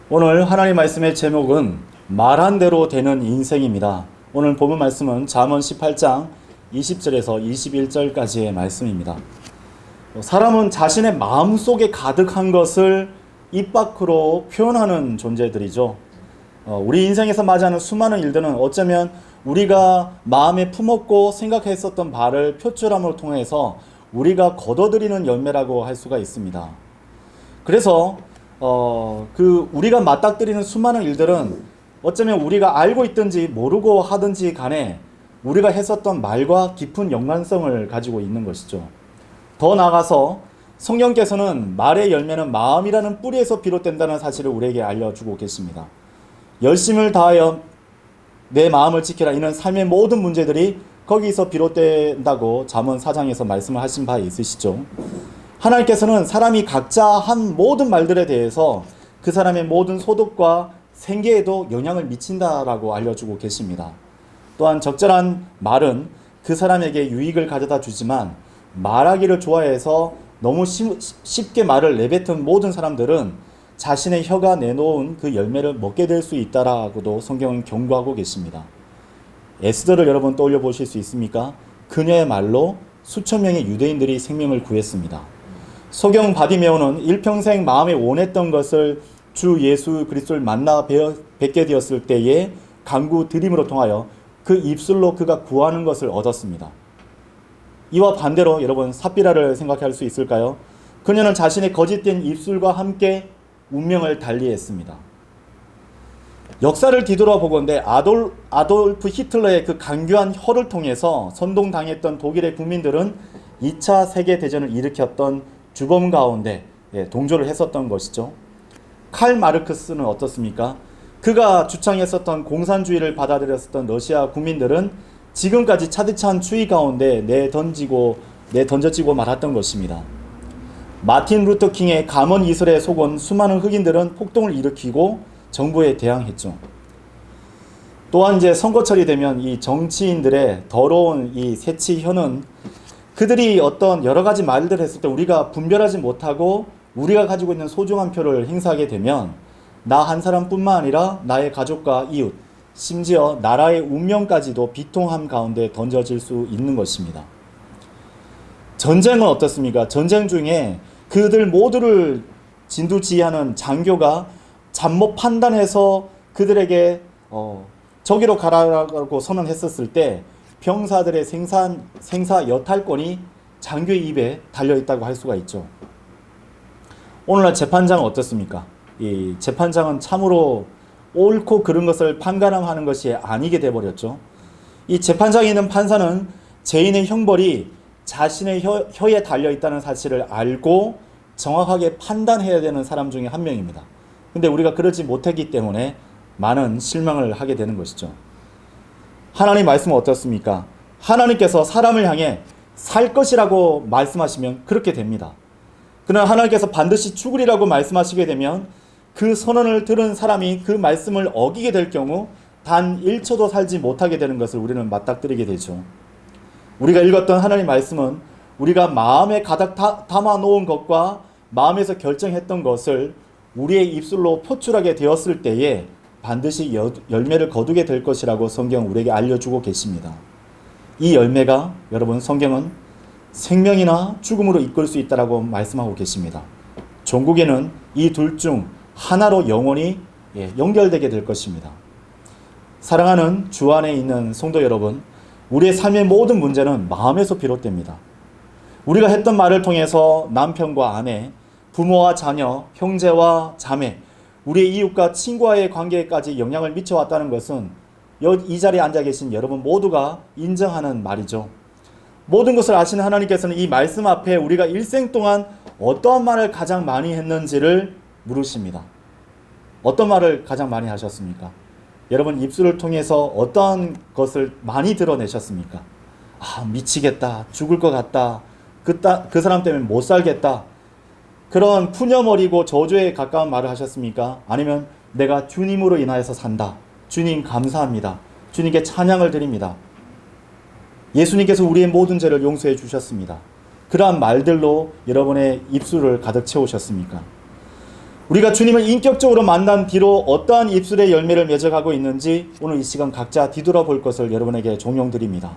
오늘 하나님 말씀의 제목은 말한 대로 되는 인생입니다. 오늘 본문 말씀은 잠언 18장 20절에서 21절까지의 말씀입니다. 사람은 자신의 마음속에 가득한 것을 입 밖으로 표현하는 존재들이죠. 우리 인생에서 맞이하는 수많은 일들은 어쩌면 우리가 마음에 품었고 생각했었던 바를 표출함을 통해서 우리가 거둬들이는 열매라고 할 수가 있습니다. 그래서 우리가 맞닥뜨리는 수많은 일들은 어쩌면 우리가 알고 있든지 모르고 하든지 간에 우리가 했었던 말과 깊은 연관성을 가지고 있는 것이죠. 더 나아가서 성경께서는 말의 열매는 마음이라는 뿌리에서 비롯된다는 사실을 우리에게 알려주고 계십니다. 열심을 다하여 내 마음을 지키라, 이는 삶의 모든 문제들이 거기서 비롯된다고 잠언 4장에서 말씀을 하신 바 있으시죠. 하나님께서는 사람이 각자 한 모든 말들에 대해서 그 사람의 모든 소득과 생계에도 영향을 미친다라고 알려주고 계십니다. 또한 적절한 말은 그 사람에게 유익을 가져다 주지만 말하기를 좋아해서 너무 쉽게 말을 내뱉은 모든 사람들은 자신의 혀가 내놓은 그 열매를 먹게 될 수 있다라고도 성경은 경고하고 계십니다. 에스더를 여러분 떠올려 보실 수 있습니까? 그녀의 말로 수천 명의 유대인들이 생명을 구했습니다. 소경 바디메오는 일평생 마음에 원했던 것을 주 예수 그리스도를 만나 뵙게 되었을 때에 간구 드림으로 통하여 그 입술로 그가 구하는 것을 얻었습니다. 이와 반대로 여러분 삽비라를 생각할 수 있을까요? 그녀는 자신의 거짓된 입술과 함께 운명을 달리했습니다. 역사를 뒤돌아보건대 아돌프 히틀러의 그 강교한 혀를 통해서 선동당했던 독일의 국민들은 2차 세계대전을 일으켰던 주범 가운데 동조를 했었던 것이죠. 칼 마르크스는 어떻습니까? 그가 주창했었던 공산주의를 받아들였었던 러시아 국민들은 지금까지 차디찬 추위 가운데 내던져지고 말았던 것입니다. 마틴 루터 킹의 감언 이설에 속은 수많은 흑인들은 폭동을 일으키고 정부에 대항했죠. 또한 이제 선거철이 되면 이 정치인들의 더러운 이 새치혀는 그들이 어떤 여러 가지 말들을 했을 때 우리가 분별하지 못하고 우리가 가지고 있는 소중한 표를 행사하게 되면 나 한 사람뿐만 아니라 나의 가족과 이웃, 심지어 나라의 운명까지도 비통함 가운데 던져질 수 있는 것입니다. 전쟁은 어떻습니까? 전쟁 중에 그들 모두를 진두지휘하는 장교가 잘못 판단해서 그들에게 저기로 가라고 선언했었을 때 병사들의 생사 여탈권이 장교의 입에 달려있다고 할 수가 있죠. 오늘날 재판장은 어떻습니까? 이 재판장은 참으로 옳고 그른 것을 판가름하는 것이 아니게 돼버렸죠. 이 재판장에 있는 판사는 죄인의 형벌이 자신의 혀에 달려있다는 사실을 알고 정확하게 판단해야 되는 사람 중에 한 명입니다. 근데 우리가 그러지 못했기 때문에 많은 실망을 하게 되는 것이죠. 하나님 말씀은 어떻습니까? 하나님께서 사람을 향해 살 것이라고 말씀하시면 그렇게 됩니다. 그러나 하나님께서 반드시 죽으리라고 말씀하시게 되면 그 선언을 들은 사람이 그 말씀을 어기게 될 경우 단 1초도 살지 못하게 되는 것을 우리는 맞닥뜨리게 되죠. 우리가 읽었던 하나님 말씀은 우리가 마음에 가득 담아놓은 것과 마음에서 결정했던 것을 우리의 입술로 표출하게 되었을 때에 반드시 열매를 거두게 될 것이라고 성경은 우리에게 알려주고 계십니다. 이 열매가 여러분 성경은 생명이나 죽음으로 이끌 수 있다고 말씀하고 계십니다. 종국에는 이 둘 중 하나로 영원히 연결되게 될 것입니다. 사랑하는 주 안에 있는 성도 여러분, 우리의 삶의 모든 문제는 마음에서 비롯됩니다. 우리가 했던 말을 통해서 남편과 아내, 부모와 자녀, 형제와 자매, 우리의 이웃과 친구와의 관계까지 영향을 미쳐왔다는 것은 이 자리에 앉아 계신 여러분 모두가 인정하는 말이죠. 모든 것을 아시는 하나님께서는 이 말씀 앞에 우리가 일생 동안 어떠한 말을 가장 많이 했는지를 물으십니다. 어떤 말을 가장 많이 하셨습니까? 여러분 입술을 통해서 어떠한 것을 많이 드러내셨습니까? 미치겠다, 죽을 것 같다, 그 사람 때문에 못 살겠다, 그런 푸념어리고 저주에 가까운 말을 하셨습니까? 아니면 내가 주님으로 인하여서 산다, 주님 감사합니다, 주님께 찬양을 드립니다, 예수님께서 우리의 모든 죄를 용서해 주셨습니다, 그러한 말들로 여러분의 입술을 가득 채우셨습니까? 우리가 주님을 인격적으로 만난 뒤로 어떠한 입술의 열매를 맺어가고 있는지 오늘 이 시간 각자 뒤돌아볼 것을 여러분에게 종용드립니다.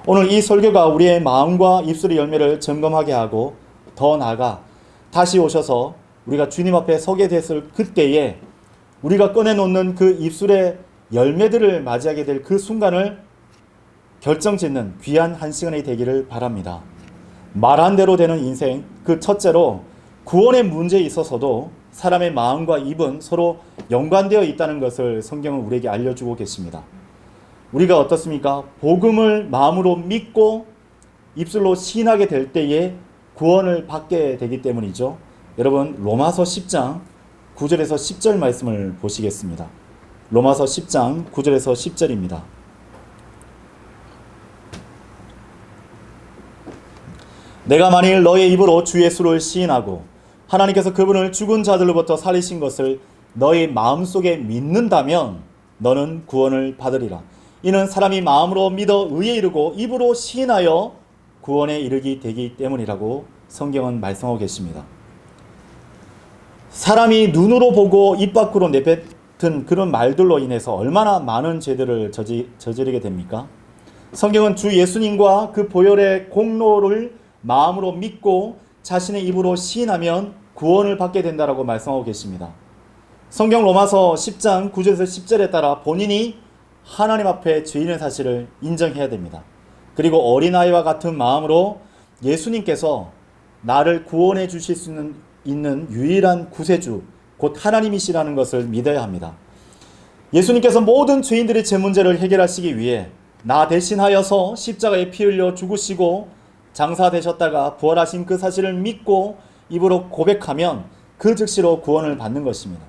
오늘 이 설교가 우리의 마음과 입술의 열매를 점검하게 하고 더 나아가 다시 오셔서 우리가 주님 앞에 서게 됐을 그때에 우리가 꺼내놓는 그 입술의 열매들을 맞이하게 될 그 순간을 결정짓는 귀한 한 시간이 되기를 바랍니다. 말한 대로 되는 인생, 그 첫째로 구원의 문제에 있어서도 사람의 마음과 입은 서로 연관되어 있다는 것을 성경은 우리에게 알려주고 계십니다. 우리가 어떻습니까? 복음을 마음으로 믿고 입술로 시인하게 될 때에 구원을 받게 되기 때문이죠. 여러분, 로마서 10장 9절에서 10절 말씀을 보시겠습니다. 로마서 10장 9절에서 10절입니다. 내가 만일 너의 입으로 주 예수를 시인하고 하나님께서 그분을 죽은 자들로부터 살리신 것을 너의 마음속에 믿는다면 너는 구원을 받으리라. 이는 사람이 마음으로 믿어 의에 이르고 입으로 시인하여 구원에 이르기 되기 때문이라고 성경은 말씀하고 계십니다. 사람이 눈으로 보고 입 밖으로 내뱉은 그런 말들로 인해서 얼마나 많은 죄들을 저지르게 됩니까? 성경은 주 예수님과 그 보혈의 공로를 마음으로 믿고 자신의 입으로 시인하면 구원을 받게 된다라고 말씀하고 계십니다. 성경 로마서 10장 9절에서 10절에 따라 본인이 하나님 앞에 죄인의 사실을 인정해야 됩니다. 그리고 어린아이와 같은 마음으로 예수님께서 나를 구원해 주실 수 있는 유일한 구세주 곧 하나님이시라는 것을 믿어야 합니다. 예수님께서 모든 죄인들의 죄 문제를 해결하시기 위해 나 대신하여서 십자가에 피 흘려 죽으시고 장사되셨다가 부활하신 그 사실을 믿고 입으로 고백하면 그 즉시로 구원을 받는 것입니다.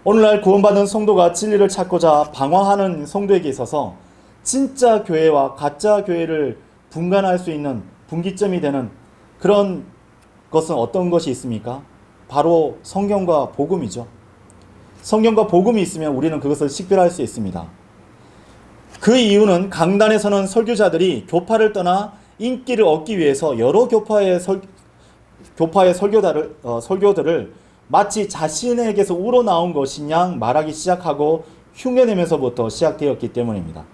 오늘날 구원받은 성도가 진리를 찾고자 방황하는 성도에게 있어서 진짜 교회와 가짜 교회를 분간할 수 있는 분기점이 되는 그런 것은 어떤 것이 있습니까? 바로 성경과 복음이죠. 성경과 복음이 있으면 우리는 그것을 식별할 수 있습니다. 그 이유는 강단에서는 설교자들이 교파를 떠나 인기를 얻기 위해서 여러 교파의 설교들을 마치 자신에게서 우러나온 것이냐 말하기 시작하고 흉내내면서부터 시작되었기 때문입니다.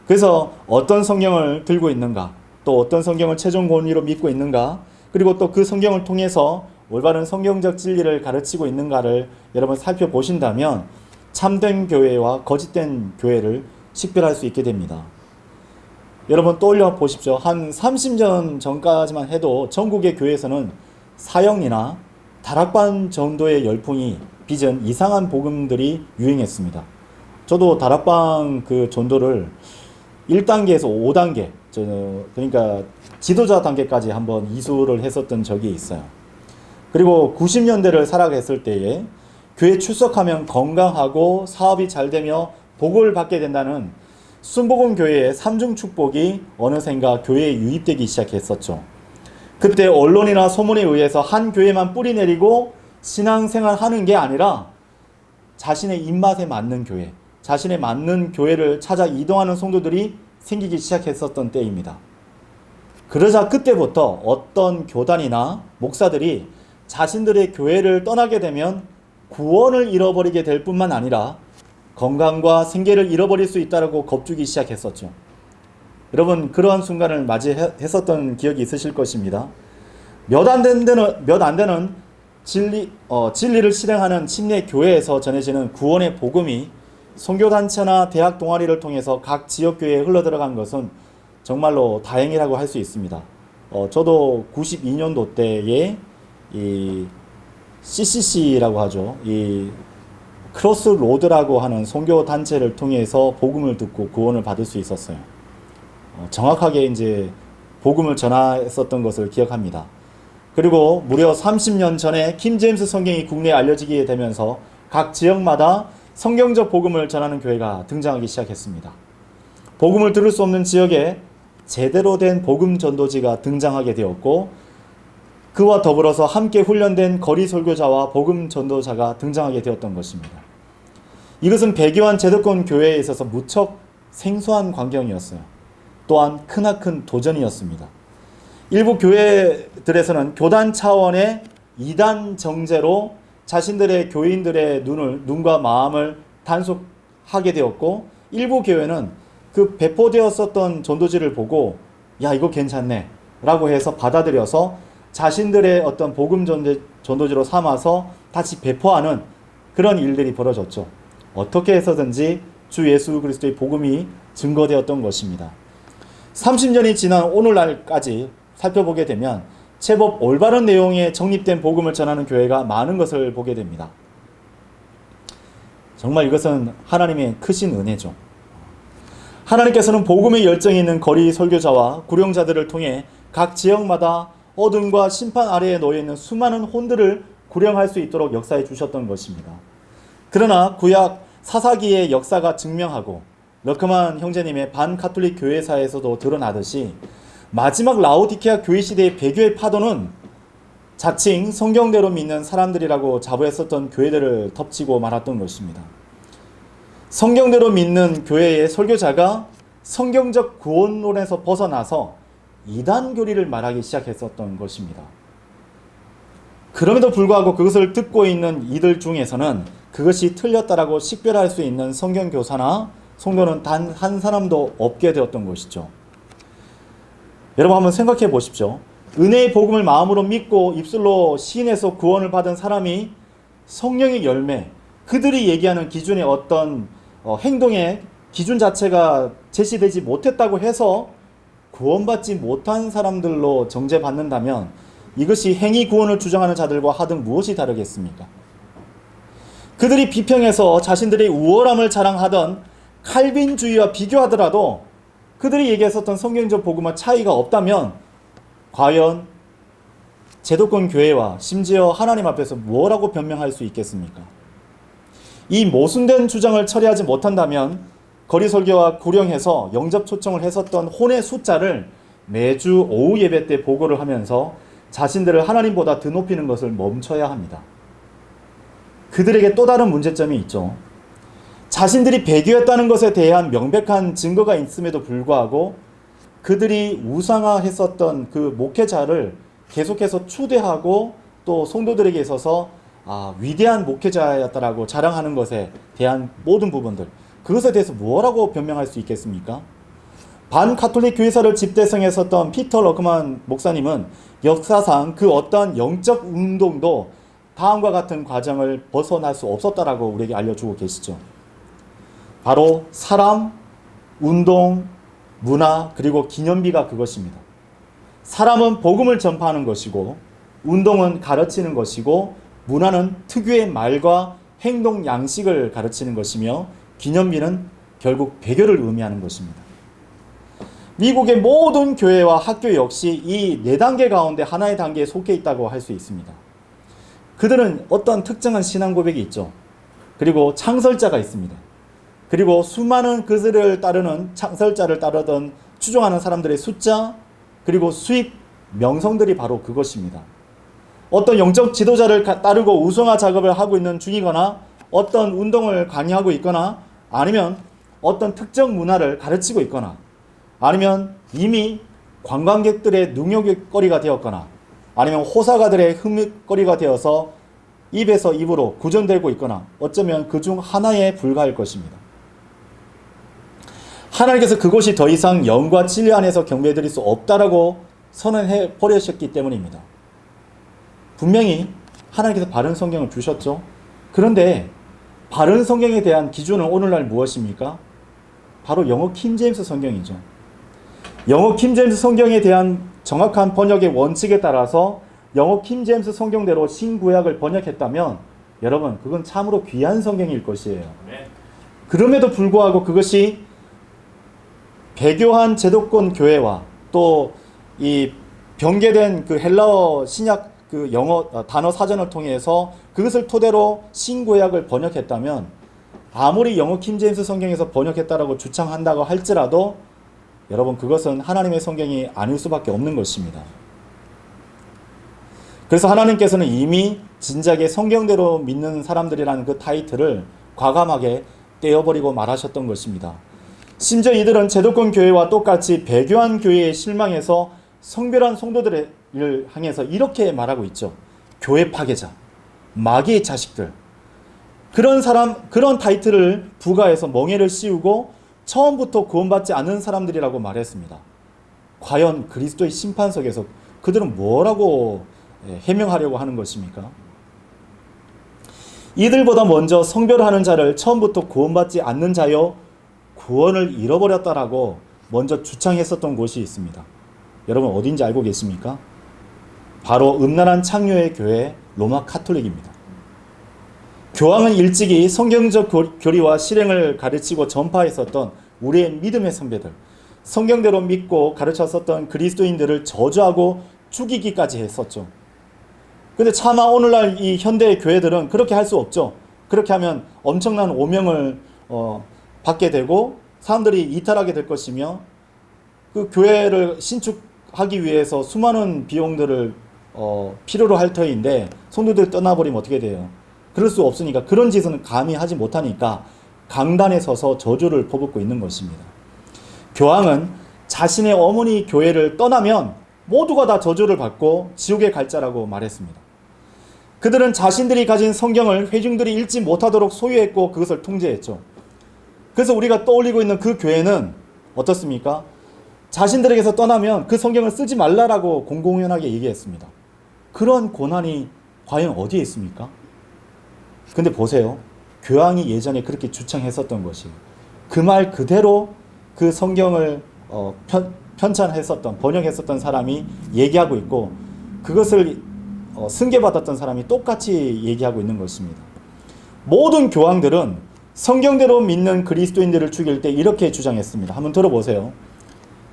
그래서 어떤 성경을 들고 있는가, 또 어떤 성경을 최종 권위로 믿고 있는가, 그리고 또 그 성경을 통해서 올바른 성경적 진리를 가르치고 있는가를 여러분 살펴보신다면 참된 교회와 거짓된 교회를 식별할 수 있게 됩니다. 여러분 떠올려 보십시오. 한 30년 전까지만 해도 전국의 교회에서는 사형이나 다락방 전도의 열풍이 빚은 이상한 복음들이 유행했습니다. 저도 다락방 그 전도를 1단계에서 5단계, 그러니까 지도자 단계까지 한번 이수를 했었던 적이 있어요. 그리고 90년대를 살아갔을 때에 교회 출석하면 건강하고 사업이 잘 되며 복을 받게 된다는 순복음 교회의 삼중 축복이 어느샌가 교회에 유입되기 시작했었죠. 그때 언론이나 소문에 의해서 한 교회만 뿌리 내리고 신앙생활 하는 게 아니라 자신의 입맛에 맞는 교회, 자신에 맞는 교회를 찾아 이동하는 성도들이 생기기 시작했었던 때입니다. 그러자 그때부터 어떤 교단이나 목사들이 자신들의 교회를 떠나게 되면 구원을 잃어버리게 될 뿐만 아니라 건강과 생계를 잃어버릴 수 있다고 겁주기 시작했었죠. 여러분 그러한 순간을 맞이했었던 기억이 있으실 것입니다. 몇 안 되는 진리를 실행하는 침례 교회에서 전해지는 구원의 복음이 선교단체나 대학 동아리를 통해서 각 지역교회에 흘러들어간 것은 정말로 다행이라고 할 수 있습니다. 저도 92년도 때에 이 CCC라고 하죠. 이 크로스로드라고 하는 선교단체를 통해서 복음을 듣고 구원을 받을 수 있었어요. 정확하게 이제 복음을 전했었던 것을 기억합니다. 그리고 무려 30년 전에 킹 제임스 성경이 국내에 알려지게 되면서 각 지역마다 성경적 복음을 전하는 교회가 등장하기 시작했습니다. 복음을 들을 수 없는 지역에 제대로 된 복음 전도지가 등장하게 되었고 그와 더불어서 함께 훈련된 거리 설교자와 복음 전도자가 등장하게 되었던 것입니다. 이것은 배교한 제도권 교회에 있어서 무척 생소한 광경이었어요. 또한 크나큰 도전이었습니다. 일부 교회들에서는 교단 차원의 이단 정제로 자신들의 교인들의 눈과 마음을 단속하게 되었고, 일부 교회는 그 배포되었었던 전도지를 보고 야 이거 괜찮네 라고 해서 받아들여서 자신들의 어떤 복음 전도지로 삼아서 다시 배포하는 그런 일들이 벌어졌죠. 어떻게 해서든지 주 예수 그리스도의 복음이 증거되었던 것입니다. 30년이 지난 오늘날까지 살펴보게 되면 제법 올바른 내용의 정립된 복음을 전하는 교회가 많은 것을 보게 됩니다. 정말 이것은 하나님의 크신 은혜죠. 하나님께서는 복음의 열정이 있는 거리 설교자와 구령자들을 통해 각 지역마다 어둠과 심판 아래에 놓여있는 수많은 혼들을 구령할 수 있도록 역사해 주셨던 것입니다. 그러나 구약 사사기의 역사가 증명하고 러크만 형제님의 반카톨릭 교회사에서도 드러나듯이 마지막 라오디케아 교회 시대의 배교의 파도는 자칭 성경대로 믿는 사람들이라고 자부했었던 교회들을 덮치고 말았던 것입니다. 성경대로 믿는 교회의 설교자가 성경적 구원론에서 벗어나서 이단 교리를 말하기 시작했었던 것입니다. 그럼에도 불구하고 그것을 듣고 있는 이들 중에서는 그것이 틀렸다라고 식별할 수 있는 성경교사나 성도는 단 한 사람도 없게 되었던 것이죠. 여러분 한번 생각해 보십시오. 은혜의 복음을 마음으로 믿고 입술로 시인해서 구원을 받은 사람이 성령의 열매, 그들이 얘기하는 기준의 어떤 행동의 기준 자체가 제시되지 못했다고 해서 구원받지 못한 사람들로 정죄받는다면 이것이 행위 구원을 주장하는 자들과 하등 무엇이 다르겠습니까? 그들이 비평해서 자신들의 우월함을 자랑하던 칼빈주의와 비교하더라도 그들이 얘기했었던 성경적 복음과 차이가 없다면 과연 제도권 교회와 심지어 하나님 앞에서 뭐라고 변명할 수 있겠습니까? 이 모순된 주장을 처리하지 못한다면 거리 설교와 구령해서 영접 초청을 했었던 혼의 숫자를 매주 오후 예배 때 보고를 하면서 자신들을 하나님보다 드높이는 것을 멈춰야 합니다. 그들에게 또 다른 문제점이 있죠. 자신들이 배교했다는 것에 대한 명백한 증거가 있음에도 불구하고 그들이 우상화했었던 그 목회자를 계속해서 추대하고 또 성도들에게 있어서 위대한 목회자였다라고 자랑하는 것에 대한 모든 부분들, 그것에 대해서 뭐라고 변명할 수 있겠습니까? 반카톨릭 교회사를 집대성했었던 피터 러크만 목사님은 역사상 그 어떤 영적 운동도 다음과 같은 과정을 벗어날 수 없었다라고 우리에게 알려주고 계시죠. 바로 사람, 운동, 문화, 그리고 기념비가 그것입니다. 사람은 복음을 전파하는 것이고, 운동은 가르치는 것이고, 문화는 특유의 말과 행동 양식을 가르치는 것이며, 기념비는 결국 배교를 의미하는 것입니다. 미국의 모든 교회와 학교 역시 이 네 단계 가운데 하나의 단계에 속해 있다고 할 수 있습니다. 그들은 어떤 특정한 신앙 고백이 있죠. 그리고 창설자가 있습니다. 그리고 수많은 그들을 따르는 창설자를 따르던 추종하는 사람들의 숫자, 그리고 수입 명성들이 바로 그것입니다. 어떤 영적 지도자를 따르고 우상화 작업을 하고 있는 중이거나 어떤 운동을 강의하고 있거나 아니면 어떤 특정 문화를 가르치고 있거나 아니면 이미 관광객들의 능욕거리가 되었거나 아니면 호사가들의 흠거리가 되어서 입에서 입으로 구전되고 있거나 어쩌면 그중 하나에 불과할 것입니다. 하나님께서 그것이 더 이상 영과 진리 안에서 경배해드릴 수 없다라고 선언해 버리셨기 때문입니다. 분명히 하나님께서 바른 성경을 주셨죠. 그런데 바른 성경에 대한 기준은 오늘날 무엇입니까? 바로 영어 킹제임스 성경이죠. 영어 킹제임스 성경에 대한 정확한 번역의 원칙에 따라서 영어 킹제임스 성경대로 신구약을 번역했다면 여러분 그건 참으로 귀한 성경일 것이에요. 그럼에도 불구하고 그것이 배교한 제도권 교회와 또 이 변개된 그 헬라어 신약 그 영어 단어 사전을 통해서 그것을 토대로 신구약을 번역했다면 아무리 영어 킹제임스 성경에서 번역했다라고 주창한다고 할지라도 여러분 그것은 하나님의 성경이 아닐 수밖에 없는 것입니다. 그래서 하나님께서는 이미 진작에 성경대로 믿는 사람들이라는 그 타이틀을 과감하게 떼어버리고 말하셨던 것입니다. 심지어 이들은 제도권 교회와 똑같이 배교한 교회에 실망해서 성별한 성도들을 향해서 이렇게 말하고 있죠. 교회 파괴자, 마귀의 자식들, 그런 사람, 그런 타이틀을 부과해서 멍에를 씌우고 처음부터 구원받지 않는 사람들이라고 말했습니다. 과연 그리스도의 심판석에서 그들은 뭐라고 해명하려고 하는 것입니까? 이들보다 먼저 성별하는 자를 처음부터 구원받지 않는 자여 구원을 잃어버렸다라고 먼저 주창했었던 곳이 있습니다. 여러분 어딘지 알고 계십니까? 바로 음란한 창녀의 교회 로마 카톨릭입니다. 교황은 일찍이 성경적 교리와 실행을 가르치고 전파했었던 우리의 믿음의 선배들, 성경대로 믿고 가르쳤었던 그리스도인들을 저주하고 죽이기까지 했었죠. 근데 차마 오늘날 이 현대의 교회들은 그렇게 할 수 없죠. 그렇게 하면 엄청난 오명을 받게 되고 사람들이 이탈하게 될 것이며, 그 교회를 신축하기 위해서 수많은 비용들을 필요로 할 터인데 성도들이 떠나버리면 어떻게 돼요? 그럴 수 없으니까 그런 짓은 감히 하지 못하니까 강단에 서서 저주를 퍼붓고 있는 것입니다. 교황은 자신의 어머니 교회를 떠나면 모두가 다 저주를 받고 지옥에 갈 자라고 말했습니다. 그들은 자신들이 가진 성경을 회중들이 읽지 못하도록 소유했고 그것을 통제했죠. 그래서 우리가 떠올리고 있는 그 교회는 어떻습니까? 자신들에게서 떠나면 그 성경을 쓰지 말라라고 공공연하게 얘기했습니다. 그런 고난이 과연 어디에 있습니까? 근데 보세요. 교황이 예전에 그렇게 주창했었던 것이 그 말 그대로 그 성경을 편찬했었던, 번역했었던 사람이 얘기하고 있고 그것을 승계받았던 사람이 똑같이 얘기하고 있는 것입니다. 모든 교황들은 성경대로 믿는 그리스도인들을 죽일 때 이렇게 주장했습니다. 한번 들어보세요.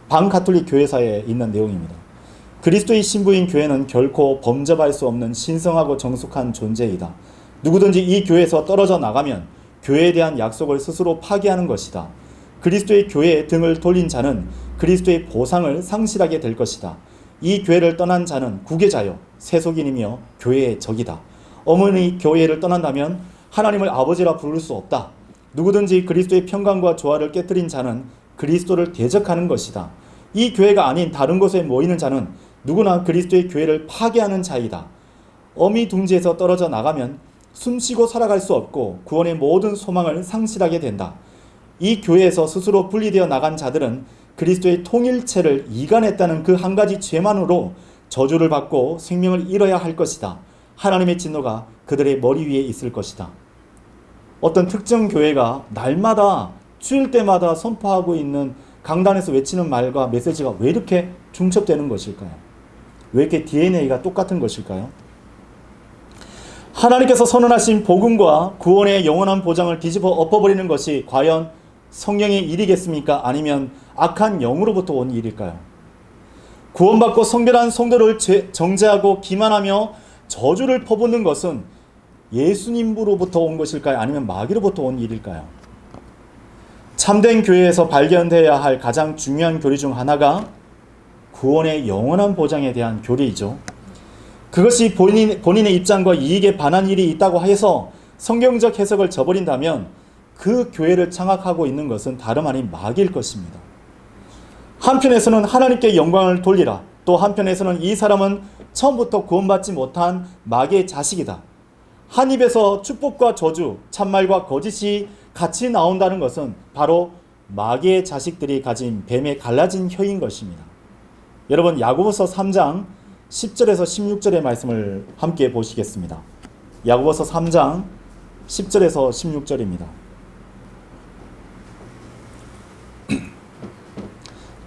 방카톨릭 교회사에 있는 내용입니다. 그리스도의 신부인 교회는 결코 범접할 수 없는 신성하고 정숙한 존재이다. 누구든지 이 교회에서 떨어져 나가면 교회에 대한 약속을 스스로 파기하는 것이다. 그리스도의 교회에 등을 돌린 자는 그리스도의 보상을 상실하게 될 것이다. 이 교회를 떠난 자는 구계자요 세속인이며 교회의 적이다. 어머니 교회를 떠난다면 하나님을 아버지라 부를 수 없다. 누구든지 그리스도의 평강과 조화를 깨뜨린 자는 그리스도를 대적하는 것이다. 이 교회가 아닌 다른 곳에 모이는 자는 누구나 그리스도의 교회를 파괴하는 자이다. 어미 둥지에서 떨어져 나가면 숨쉬고 살아갈 수 없고 구원의 모든 소망을 상실하게 된다. 이 교회에서 스스로 분리되어 나간 자들은 그리스도의 통일체를 이간했다는 그 한 가지 죄만으로 저주를 받고 생명을 잃어야 할 것이다. 하나님의 진노가 그들의 머리 위에 있을 것이다. 어떤 특정 교회가 날마다 주일 때마다 선포하고 있는 강단에서 외치는 말과 메시지가 왜 이렇게 중첩되는 것일까요? 왜 이렇게 DNA가 똑같은 것일까요? 하나님께서 선언하신 복음과 구원의 영원한 보장을 뒤집어 엎어버리는 것이 과연 성령의 일이겠습니까? 아니면 악한 영으로부터 온 일일까요? 구원받고 성별한 성도를 정죄하고 기만하며 저주를 퍼붓는 것은 예수님으로부터 온 것일까요? 아니면 마귀로부터 온 일일까요? 참된 교회에서 발견되어야 할 가장 중요한 교리 중 하나가 구원의 영원한 보장에 대한 교리이죠. 그것이 본인의 입장과 이익에 반한 일이 있다고 해서 성경적 해석을 저버린다면 그 교회를 장악하고 있는 것은 다름 아닌 마귀일 것입니다. 한편에서는 하나님께 영광을 돌리라. 또 한편에서는 이 사람은 처음부터 구원받지 못한 마귀의 자식이다. 한 입에서 축복과 저주, 참말과 거짓이 같이 나온다는 것은 바로 마귀의 자식들이 가진 뱀의 갈라진 혀인 것입니다. 여러분 야고보서 3장 10절에서 16절의 말씀을 함께 보시겠습니다. 야고보서 3장 10절에서 16절입니다.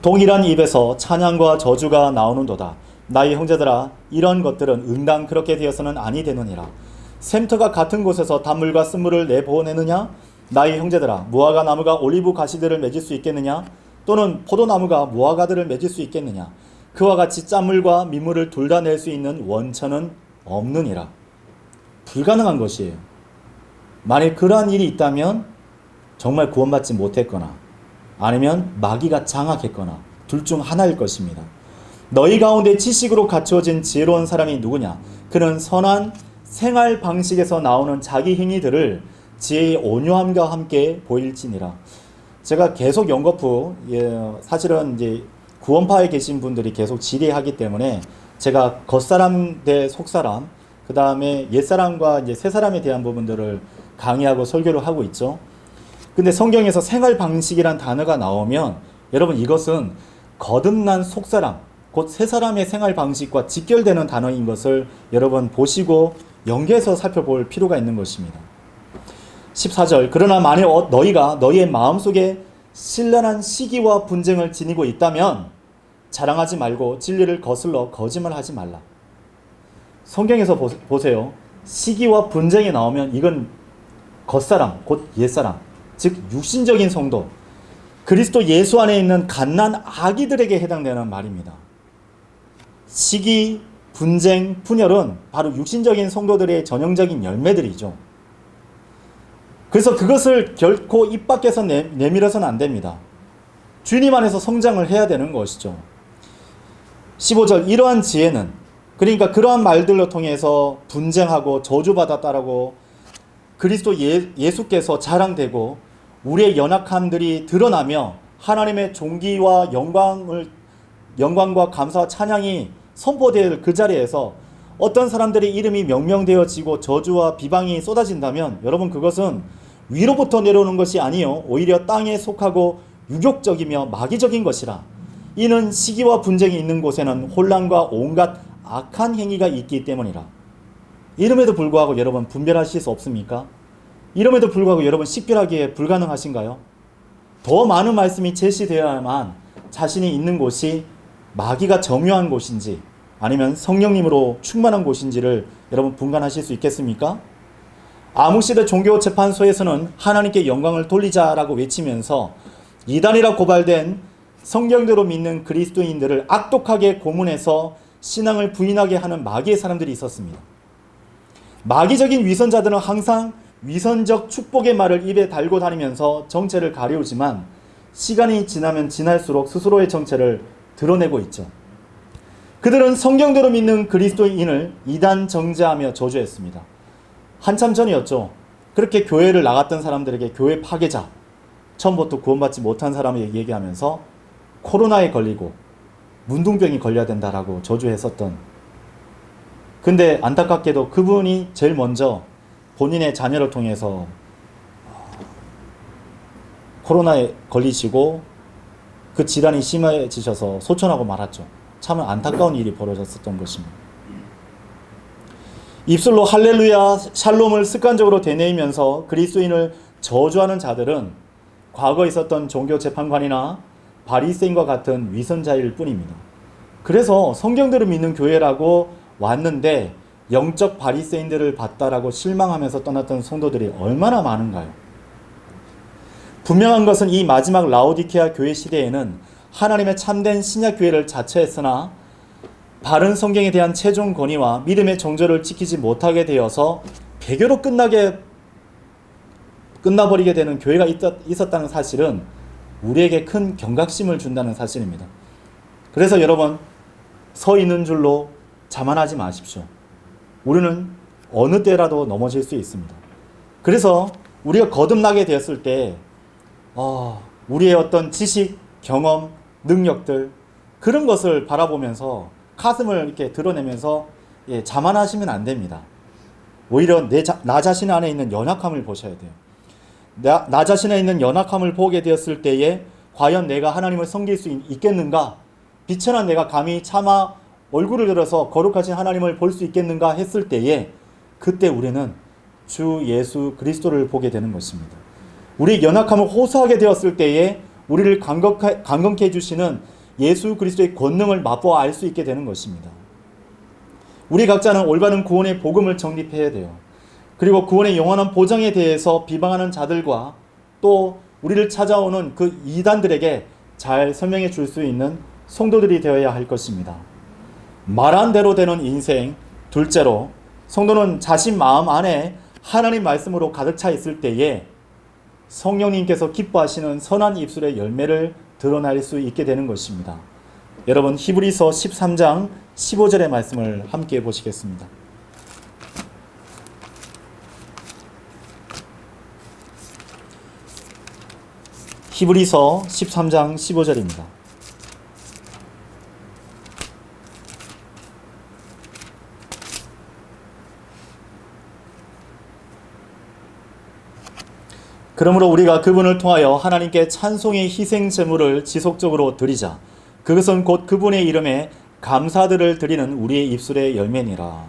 동일한 입에서 찬양과 저주가 나오는도다. 나의 형제들아, 이런 것들은 응당 그렇게 되어서는 아니 되느니라. 샘터가 같은 곳에서 단물과 쓴물을 내보내느냐? 나의 형제들아, 무화과 나무가 올리브 가시들을 맺을 수 있겠느냐? 또는 포도나무가 무화과들을 맺을 수 있겠느냐? 그와 같이 짠물과 민물을 둘 다 낼 수 있는 원천은 없느니라. 불가능한 것이에요. 만일 그러한 일이 있다면 정말 구원받지 못했거나 아니면 마귀가 장악했거나 둘 중 하나일 것입니다. 너희 가운데 지식으로 갖추어진 지혜로운 사람이 누구냐? 그는 선한 생활 방식에서 나오는 자기 행위들을 지혜의 온유함과 함께 보일지니라. 제가 계속 연거푸, 사실은 이제 구원파에 계신 분들이 계속 질의하기 때문에 제가 겉사람 대 속사람, 그 다음에 옛사람과 이제 새사람에 대한 부분들을 강의하고 설교를 하고 있죠. 근데 성경에서 생활 방식이란 단어가 나오면 여러분 이것은 거듭난 속사람, 곧 새사람의 생활 방식과 직결되는 단어인 것을 여러분 보시고 연계해서 살펴볼 필요가 있는 것입니다. 14절 그러나 만일 너희가 너희의 마음속에 신랄한 시기와 분쟁을 지니고 있다면 자랑하지 말고 진리를 거슬러 거짓말하지 말라. 성경에서 보세요. 시기와 분쟁이 나오면 이건 겉사람, 곧 옛사람, 즉 육신적인 성도, 그리스도 예수 안에 있는 갓난 아기들에게 해당되는 말입니다. 시기, 분쟁, 분열은 바로 육신적인 성도들의 전형적인 열매들이죠. 그래서 그것을 결코 입 밖에서 내밀어서는 안 됩니다. 주님 안에서 성장을 해야 되는 것이죠. 15절 이러한 지혜는, 그러니까 그러한 말들로 통해서 분쟁하고 저주받았다라고 그리스도 예수께서 자랑되고 우리의 연약함들이 드러나며 하나님의 존귀와 영광과 감사와 찬양이 선포될 그 자리에서 어떤 사람들의 이름이 명명되어지고 저주와 비방이 쏟아진다면 여러분 그것은 위로부터 내려오는 것이 아니요 오히려 땅에 속하고 유욕적이며 마귀적인 것이라. 이는 시기와 분쟁이 있는 곳에는 혼란과 온갖 악한 행위가 있기 때문이라. 이름에도 불구하고 여러분 분별하실 수 없습니까? 이름에도 불구하고 여러분 식별하기에 불가능하신가요? 더 많은 말씀이 제시되어야만 자신이 있는 곳이 마귀가 점유한 곳인지 아니면 성령님으로 충만한 곳인지를 여러분 분간하실 수 있겠습니까? 암흑시대 종교재판소에서는 하나님께 영광을 돌리자라고 외치면서 이단이라 고발된 성경대로 믿는 그리스도인들을 악독하게 고문해서 신앙을 부인하게 하는 마귀의 사람들이 있었습니다. 마귀적인 위선자들은 항상 위선적 축복의 말을 입에 달고 다니면서 정체를 가리우지만 시간이 지나면 지날수록 스스로의 정체를 드러내고 있죠. 그들은 성경대로 믿는 그리스도인을 이단 정죄하며 저주했습니다. 한참 전이었죠. 그렇게 교회를 나갔던 사람들에게 교회 파괴자, 처음부터 구원받지 못한 사람을 얘기하면서 코로나에 걸리고 문둥병이 걸려야 된다라고 저주했었던. 근데 안타깝게도 그분이 제일 먼저 본인의 자녀를 통해서 코로나에 걸리시고 그 질환이 심해지셔서 소천하고 말았죠. 참 안타까운 일이 벌어졌었던 것입니다. 입술로 할렐루야, 샬롬을 습관적으로 되뇌이면서 그리스도인을 저주하는 자들은 과거에 있었던 종교재판관이나 바리새인과 같은 위선자일 뿐입니다. 그래서 성경대로 믿는 교회라고 왔는데 영적 바리새인들을 봤다라고 실망하면서 떠났던 성도들이 얼마나 많은가요? 분명한 것은 이 마지막 라오디케아 교회 시대에는 하나님의 참된 신약 교회를 자처했으나 바른 성경에 대한 최종 권위와 믿음의 정절을 지키지 못하게 되어서 배교로 끝나버리게 되는 교회가 있었다는 사실은 우리에게 큰 경각심을 준다는 사실입니다. 그래서 여러분 서 있는 줄로 자만하지 마십시오. 우리는 어느 때라도 넘어질 수 있습니다. 그래서 우리가 거듭나게 되었을 때 우리의 어떤 지식, 경험, 능력들 그런 것을 바라보면서 가슴을 이렇게 드러내면서 자만하시면 안 됩니다. 오히려 나 자신 안에 있는 연약함을 보셔야 돼요. 나 자신에 있는 연약함을 보게 되었을 때에 과연 내가 하나님을 섬길 수 있겠는가? 비천한 내가 감히 차마 얼굴을 들어서 거룩하신 하나님을 볼 수 있겠는가 했을 때에 그때 우리는 주 예수 그리스도를 보게 되는 것입니다. 우리 연약함을 호소하게 되었을 때에 우리를 강건케 해주시는 예수 그리스도의 권능을 맛보아 알 수 있게 되는 것입니다. 우리 각자는 올바른 구원의 복음을 정립해야 돼요. 그리고 구원의 영원한 보장에 대해서 비방하는 자들과 또 우리를 찾아오는 그 이단들에게 잘 설명해 줄 수 있는 성도들이 되어야 할 것입니다. 말한 대로 되는 인생. 둘째로 성도는 자신 마음 안에 하나님 말씀으로 가득 차 있을 때에 성령님께서 기뻐하시는 선한 입술의 열매를 드러낼 수 있게 되는 것입니다. 여러분 히브리서 13장 15절의 말씀을 함께 보시겠습니다. 히브리서 13장 15절입니다. 그러므로 우리가 그분을 통하여 하나님께 찬송의 희생 제물을 지속적으로 드리자. 그것은 곧 그분의 이름에 감사들을 드리는 우리의 입술의 열매니라.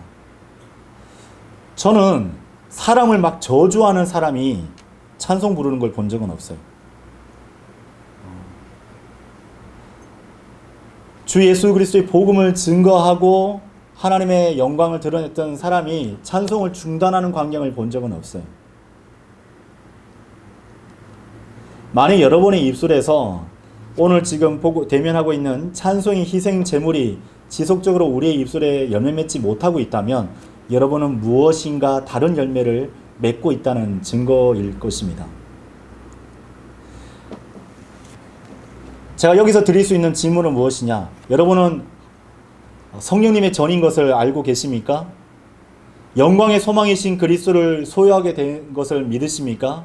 저는 사람을 막 저주하는 사람이 찬송 부르는 걸 본 적은 없어요. 주 예수 그리스도의 복음을 증거하고 하나님의 영광을 드러냈던 사람이 찬송을 중단하는 광경을 본 적은 없어요. 만약 여러분의 입술에서 오늘 지금 대면하고 있는 찬송의 희생 제물이 지속적으로 우리의 입술에 열매 맺지 못하고 있다면 여러분은 무엇인가 다른 열매를 맺고 있다는 증거일 것입니다. 제가 여기서 드릴 수 있는 질문은 무엇이냐? 여러분은 성령님의 전인 것을 알고 계십니까? 영광의 소망이신 그리스도를 소유하게 된 것을 믿으십니까?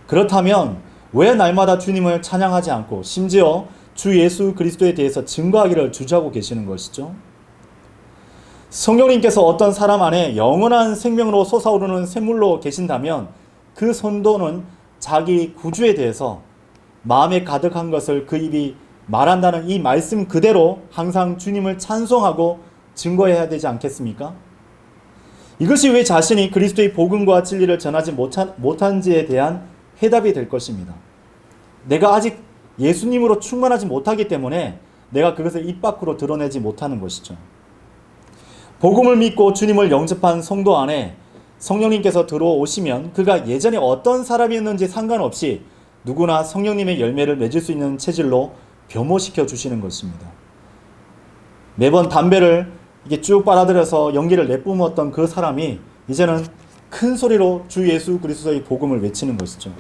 그렇다면 왜 날마다 주님을 찬양하지 않고 심지어 주 예수 그리스도에 대해서 증거하기를 주저하고 계시는 것이죠? 성령님께서 어떤 사람 안에 영원한 생명으로 솟아오르는 샘물로 계신다면 그 성도는 자기 구주에 대해서 마음에 가득한 것을 그 입이 말한다는 이 말씀 그대로 항상 주님을 찬송하고 증거해야 되지 않겠습니까? 이것이 왜 자신이 그리스도의 복음과 진리를 전하지 못한지에 대한 해답이 될 것입니다. 내가 아직 예수님으로 충만하지 못하기 때문에 내가 그것을 입 밖으로 드러내지 못하는 것이죠. 복음을 믿고 주님을 영접한 성도 안에 성령님께서 들어오시면 그가 예전에 어떤 사람이었는지 상관없이 누구나 성령님의 열매를 맺을 수 있는 체질로 변모시켜 주시는 것입니다. 매번 담배를 이게 쭉 빨아들여서 연기를 내뿜었던 그 사람이 이제는 큰 소리로 주 예수 그리스도의 복음을 외치는 것이죠.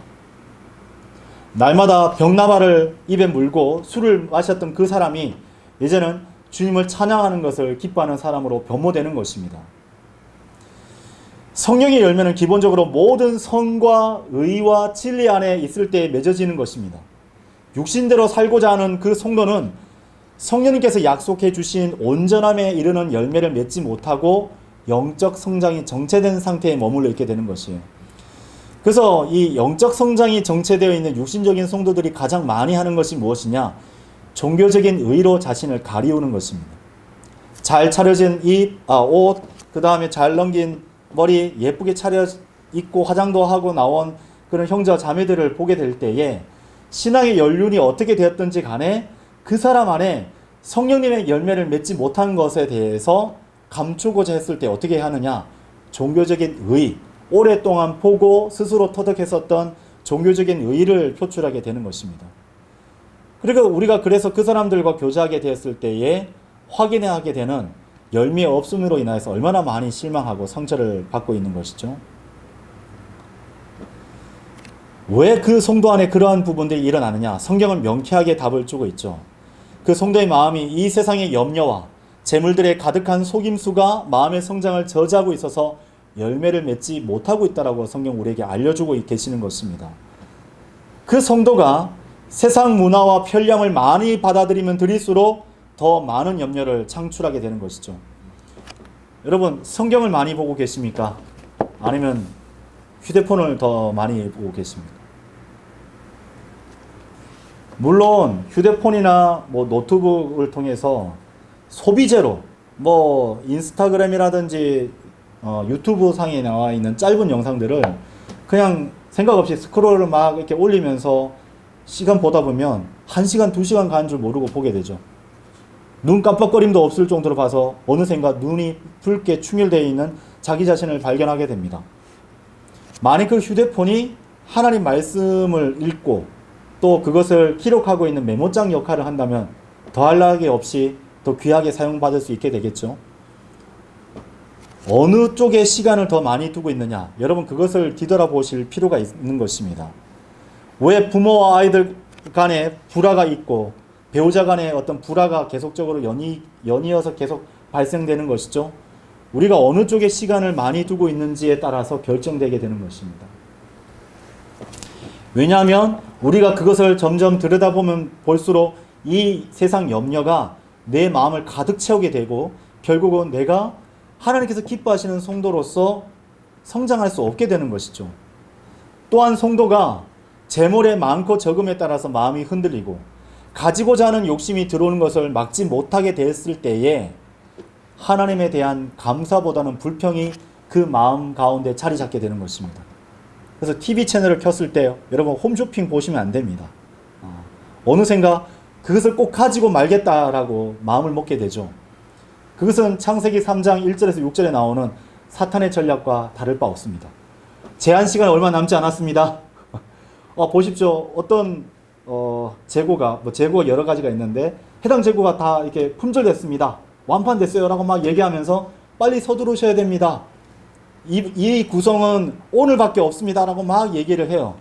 날마다 병나발을 입에 물고 술을 마셨던 그 사람이 이제는 주님을 찬양하는 것을 기뻐하는 사람으로 변모되는 것입니다. 성령의 열매는 기본적으로 모든 선과 의와 진리 안에 있을 때 맺어지는 것입니다. 육신대로 살고자 하는 그 성도는 성령님께서 약속해 주신 온전함에 이르는 열매를 맺지 못하고 영적 성장이 정체된 상태에 머물러 있게 되는 것이에요. 그래서 이 영적 성장이 정체되어 있는 육신적인 성도들이 가장 많이 하는 것이 무엇이냐? 종교적인 의로 자신을 가리우는 것입니다. 잘 차려진 옷, 그 다음에 잘 넘긴 머리, 예쁘게 차려 입고 화장도 하고 나온 그런 형제와 자매들을 보게 될 때에 신앙의 연륜이 어떻게 되었든지 간에 그 사람 안에 성령님의 열매를 맺지 못한 것에 대해서 감추고자 했을 때 어떻게 하느냐? 종교적인 의, 오랫동안 보고 스스로 터득했었던 종교적인 의를 표출하게 되는 것입니다. 그리고 우리가 그래서 그 사람들과 교제하게 되었을 때에 확인하게 되는 열매 없음으로 인하여서 얼마나 많이 실망하고 상처를 받고 있는 것이죠. 왜 그 성도 안에 그러한 부분들이 일어나느냐? 성경은 명쾌하게 답을 주고 있죠. 그 성도의 마음이 이 세상의 염려와 재물들의 가득한 속임수가 마음의 성장을 저지하고 있어서 열매를 맺지 못하고 있다라고 성경 우리에게 알려주고 계시는 것입니다. 그 성도가 세상 문화와 편리함을 많이 받아들이면 드릴수록 더 많은 염려를 창출하게 되는 것이죠. 여러분, 성경을 많이 보고 계십니까? 아니면 휴대폰을 더 많이 보고 계십니까? 물론 휴대폰이나 노트북을 통해서 소비재로 인스타그램이라든지 유튜브 상에 나와 있는 짧은 영상들을 그냥 생각 없이 스크롤을 막 이렇게 올리면서 시간 보다 보면 1시간, 2시간 가는 줄 모르고 보게 되죠. 눈 깜빡거림도 없을 정도로 봐서 어느샌가 눈이 붉게 충혈되어 있는 자기 자신을 발견하게 됩니다. 만약 그 휴대폰이 하나님 말씀을 읽고 또 그것을 기록하고 있는 메모장 역할을 한다면 더할 나위 없이 더 귀하게 사용받을 수 있게 되겠죠. 어느 쪽에 시간을 더 많이 두고 있느냐? 여러분, 그것을 뒤돌아보실 필요가 있는 것입니다. 왜 부모와 아이들 간에 불화가 있고 배우자 간에 어떤 불화가 계속적으로 연이어서 계속 발생되는 것이죠? 우리가 어느 쪽에 시간을 많이 두고 있는지에 따라서 결정되게 되는 것입니다. 왜냐하면 우리가 그것을 점점 들여다보면 볼수록 이 세상 염려가 내 마음을 가득 채우게 되고 결국은 내가 하나님께서 기뻐하시는 성도로서 성장할 수 없게 되는 것이죠. 또한 성도가 재물의 많고 적음에 따라서 마음이 흔들리고 가지고자 하는 욕심이 들어오는 것을 막지 못하게 됐을 때에 하나님에 대한 감사보다는 불평이 그 마음 가운데 자리 잡게 되는 것입니다. 그래서 TV 채널을 켰을 때 여러분 홈쇼핑 보시면 안 됩니다. 어느샌가 그것을 꼭 가지고 말겠다라고 마음을 먹게 되죠. 그것은 창세기 3장 1절에서 6절에 나오는 사탄의 전략과 다를 바 없습니다. 제한 시간 얼마 남지 않았습니다. 보십시오. 어떤 재고가 재고가 여러 가지가 있는데 해당 재고가 다 이렇게 품절됐습니다. 완판됐어요 라고 막 얘기하면서 빨리 서두르셔야 됩니다. 이 구성은 오늘밖에 없습니다 라고 막 얘기를 해요.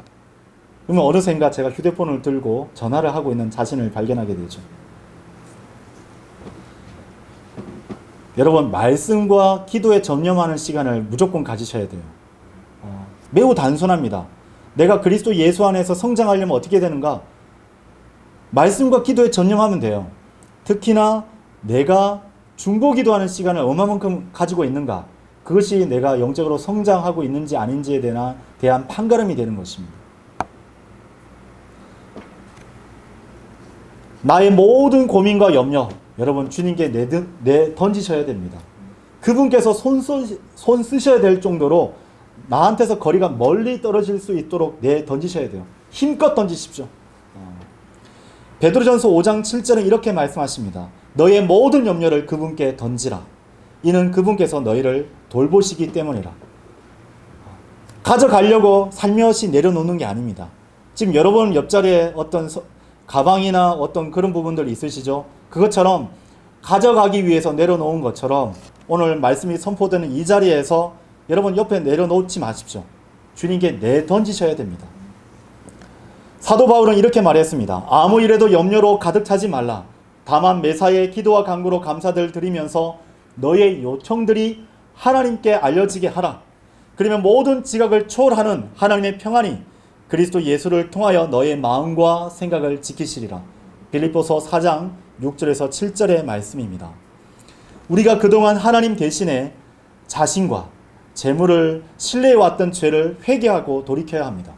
그러면 어느샌가 제가 휴대폰을 들고 전화를 하고 있는 자신을 발견하게 되죠. 여러분, 말씀과 기도에 전념하는 시간을 무조건 가지셔야 돼요. 매우 단순합니다. 내가 그리스도 예수 안에서 성장하려면 어떻게 되는가? 말씀과 기도에 전념하면 돼요. 특히나 내가 중보기도하는 시간을 얼마만큼 가지고 있는가? 그것이 내가 영적으로 성장하고 있는지 아닌지에 대한 판가름이 되는 것입니다. 나의 모든 고민과 염려, 여러분 주님께 던지셔야 됩니다. 그분께서 손 쓰셔야 될 정도로 나한테서 거리가 멀리 떨어질 수 있도록 던지셔야 돼요. 힘껏 던지십시오. 베드로전서 5장 7절은 이렇게 말씀하십니다. 너의 모든 염려를 그분께 던지라. 이는 그분께서 너희를 돌보시기 때문이라. 가져가려고 살며시 내려놓는 게 아닙니다. 지금 여러분 옆자리에 어떤 가방이나 어떤 그런 부분들 있으시죠? 그것처럼 가져가기 위해서 내려놓은 것처럼 오늘 말씀이 선포되는 이 자리에서 여러분 옆에 내려놓지 마십시오. 주님께 던지셔야 됩니다. 사도 바울은 이렇게 말했습니다. 아무 일에도 염려로 가득 차지 말라. 다만 매사에 기도와 간구로 감사들 드리면서 너의 요청들이 하나님께 알려지게 하라. 그러면 모든 지각을 초월하는 하나님의 평안이 그리스도 예수를 통하여 너의 마음과 생각을 지키시리라. 빌립보서 4장 6절에서 7절의 말씀입니다. 우리가 그동안 하나님 대신에 자신과 재물을 신뢰해왔던 죄를 회개하고 돌이켜야 합니다.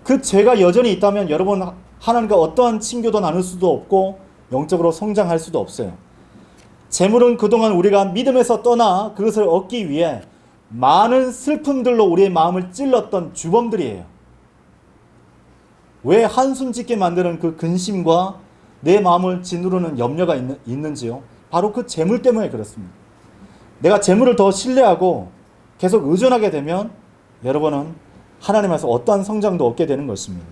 그 죄가 여전히 있다면 여러분 하나님과 어떠한 친교도 나눌 수도 없고 영적으로 성장할 수도 없어요. 재물은 그동안 우리가 믿음에서 떠나 그것을 얻기 위해 많은 슬픔들로 우리의 마음을 찔렀던 주범들이에요. 왜 한숨 짓게 만드는 그 근심과 내 마음을 짓누르는 염려가 있는지요? 바로 그 재물 때문에 그렇습니다. 내가 재물을 더 신뢰하고 계속 의존하게 되면 여러분은 하나님께서 어떠한 성장도 얻게 되는 것입니다.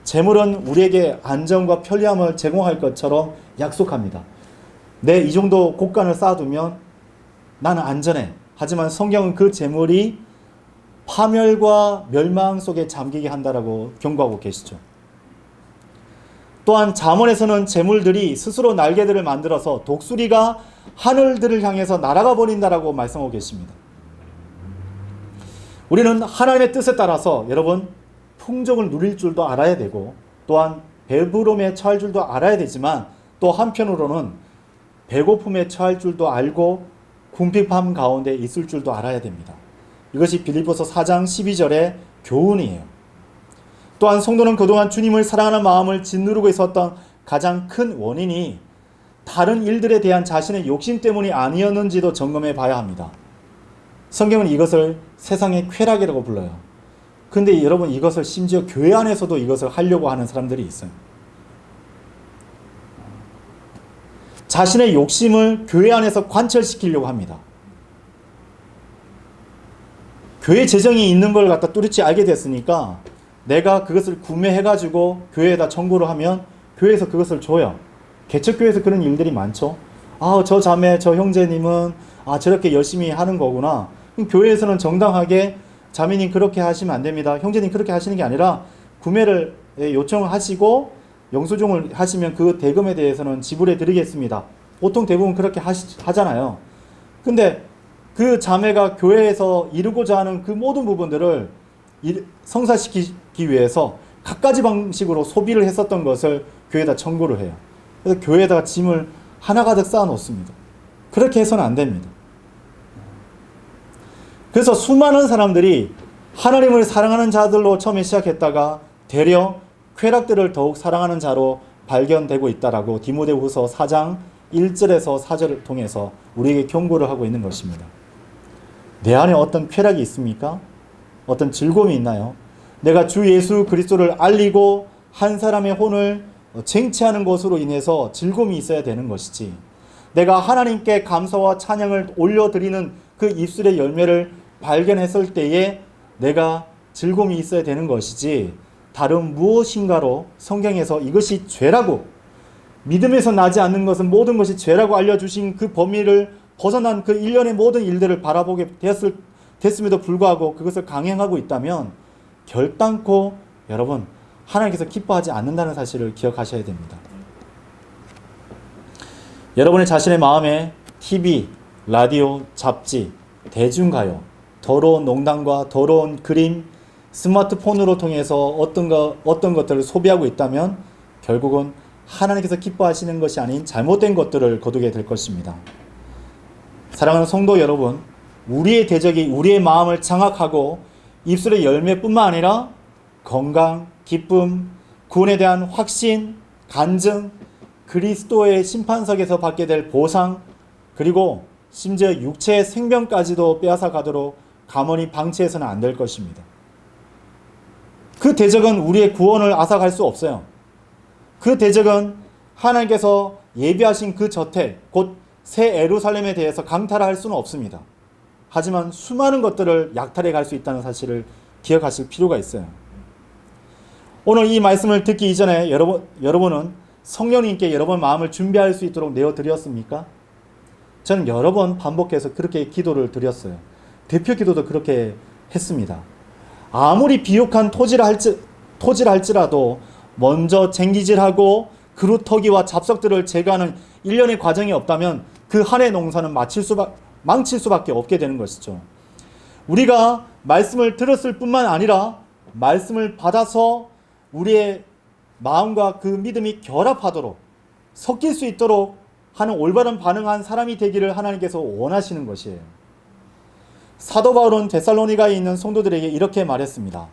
재물은 우리에게 안정과 편리함을 제공할 것처럼 약속합니다. 내 이 정도 곡간을 쌓아두면 나는 안전해. 하지만 성경은 그 재물이 파멸과 멸망 속에 잠기게 한다라고 경고하고 계시죠. 또한 잠언에서는 재물들이 스스로 날개들을 만들어서 독수리가 하늘들을 향해서 날아가 버린다라고 말씀하고 계십니다. 우리는 하나님의 뜻에 따라서 여러분 풍족을 누릴 줄도 알아야 되고 또한 배부름에 처할 줄도 알아야 되지만 또 한편으로는 배고픔에 처할 줄도 알고 궁핍함 가운데 있을 줄도 알아야 됩니다. 이것이 빌립보서 4장 12절의 교훈이에요. 또한 성도는 그동안 주님을 사랑하는 마음을 짓누르고 있었던 가장 큰 원인이 다른 일들에 대한 자신의 욕심 때문이 아니었는지도 점검해 봐야 합니다. 성경은 이것을 세상의 쾌락이라고 불러요. 근데 여러분 이것을 심지어 교회 안에서도 이것을 하려고 하는 사람들이 있어요. 자신의 욕심을 교회 안에서 관철시키려고 합니다. 교회 재정이 있는 걸 갖다 뚜렷이 알게 됐으니까 내가 그것을 구매해가지고 교회에다 청구를 하면 교회에서 그것을 줘요. 개척교회에서 그런 일들이 많죠. 저 자매, 저 형제님은 저렇게 열심히 하는 거구나. 교회에서는 정당하게 자매님 그렇게 하시면 안 됩니다. 형제님 그렇게 하시는 게 아니라 구매를 요청을 하시고 영수증을 하시면 그 대금에 대해서는 지불해 드리겠습니다. 보통 대부분 그렇게 하잖아요. 근데 그 자매가 교회에서 이루고자 하는 그 모든 부분들을 성사시키기 위해서 갖가지 방식으로 소비를 했었던 것을 교회에다 청구를 해요. 그래서 교회에다가 짐을 하나가득 쌓아 놓습니다. 그렇게 해서는 안 됩니다. 그래서 수많은 사람들이 하나님을 사랑하는 자들로 처음에 시작했다가 되려 쾌락들을 더욱 사랑하는 자로 발견되고 있다라고 디모데후서 4장 1절에서 4절을 통해서 우리에게 경고를 하고 있는 것입니다. 내 안에 어떤 쾌락이 있습니까? 어떤 즐거움이 있나요? 내가 주 예수 그리스도를 알리고 한 사람의 혼을 쟁취하는 것으로 인해서 즐거움이 있어야 되는 것이지, 내가 하나님께 감사와 찬양을 올려드리는 그 입술의 열매를 발견했을 때에 내가 즐거움이 있어야 되는 것이지, 다른 무엇인가로 성경에서 이것이 죄라고, 믿음에서 나지 않는 것은 모든 것이 죄라고 알려주신 그 범위를 벗어난 그 일련의 모든 일들을 바라보게 됐음에도 불구하고 그것을 강행하고 있다면 결단코 여러분 하나님께서 기뻐하지 않는다는 사실을 기억하셔야 됩니다. 여러분의 자신의 마음에 TV, 라디오, 잡지, 대중가요, 더러운 농담과 더러운 그림, 스마트폰으로 통해서 어떤 것들을 소비하고 있다면 결국은 하나님께서 기뻐하시는 것이 아닌 잘못된 것들을 거두게 될 것입니다. 사랑하는 성도 여러분, 우리의 대적이 우리의 마음을 장악하고 입술의 열매뿐만 아니라 건강, 기쁨, 구원에 대한 확신, 간증, 그리스도의 심판석에서 받게 될 보상, 그리고 심지어 육체의 생명까지도 빼앗아 가도록 가만히 방치해서는 안 될 것입니다. 그 대적은 우리의 구원을 앗아갈 수 없어요. 그 대적은 하나님께서 예비하신 그 저택, 곧 새 예루살렘에 대해서 강탈할 수는 없습니다. 하지만 수많은 것들을 약탈해 갈 수 있다는 사실을 기억하실 필요가 있어요. 오늘 이 말씀을 듣기 이전에 여러분은 성령님께 여러 번 마음을 준비할 수 있도록 내어드렸습니까? 저는 여러 번 반복해서 그렇게 기도를 드렸어요. 대표 기도도 그렇게 했습니다. 아무리 비옥한 토지라 할지라도 먼저 쟁기질하고 그루터기와 잡석들을 제거하는 일련의 과정이 없다면 그 한 해 농사는 망칠 수밖에 없게 되는 것이죠. 우리가 말씀을 들었을 뿐만 아니라 말씀을 받아서 우리의 마음과 그 믿음이 결합하도록 섞일 수 있도록 하는 올바른 반응한 사람이 되기를 하나님께서 원하시는 것이에요. 사도 바울은 데살로니가에 있는 성도들에게 이렇게 말했습니다.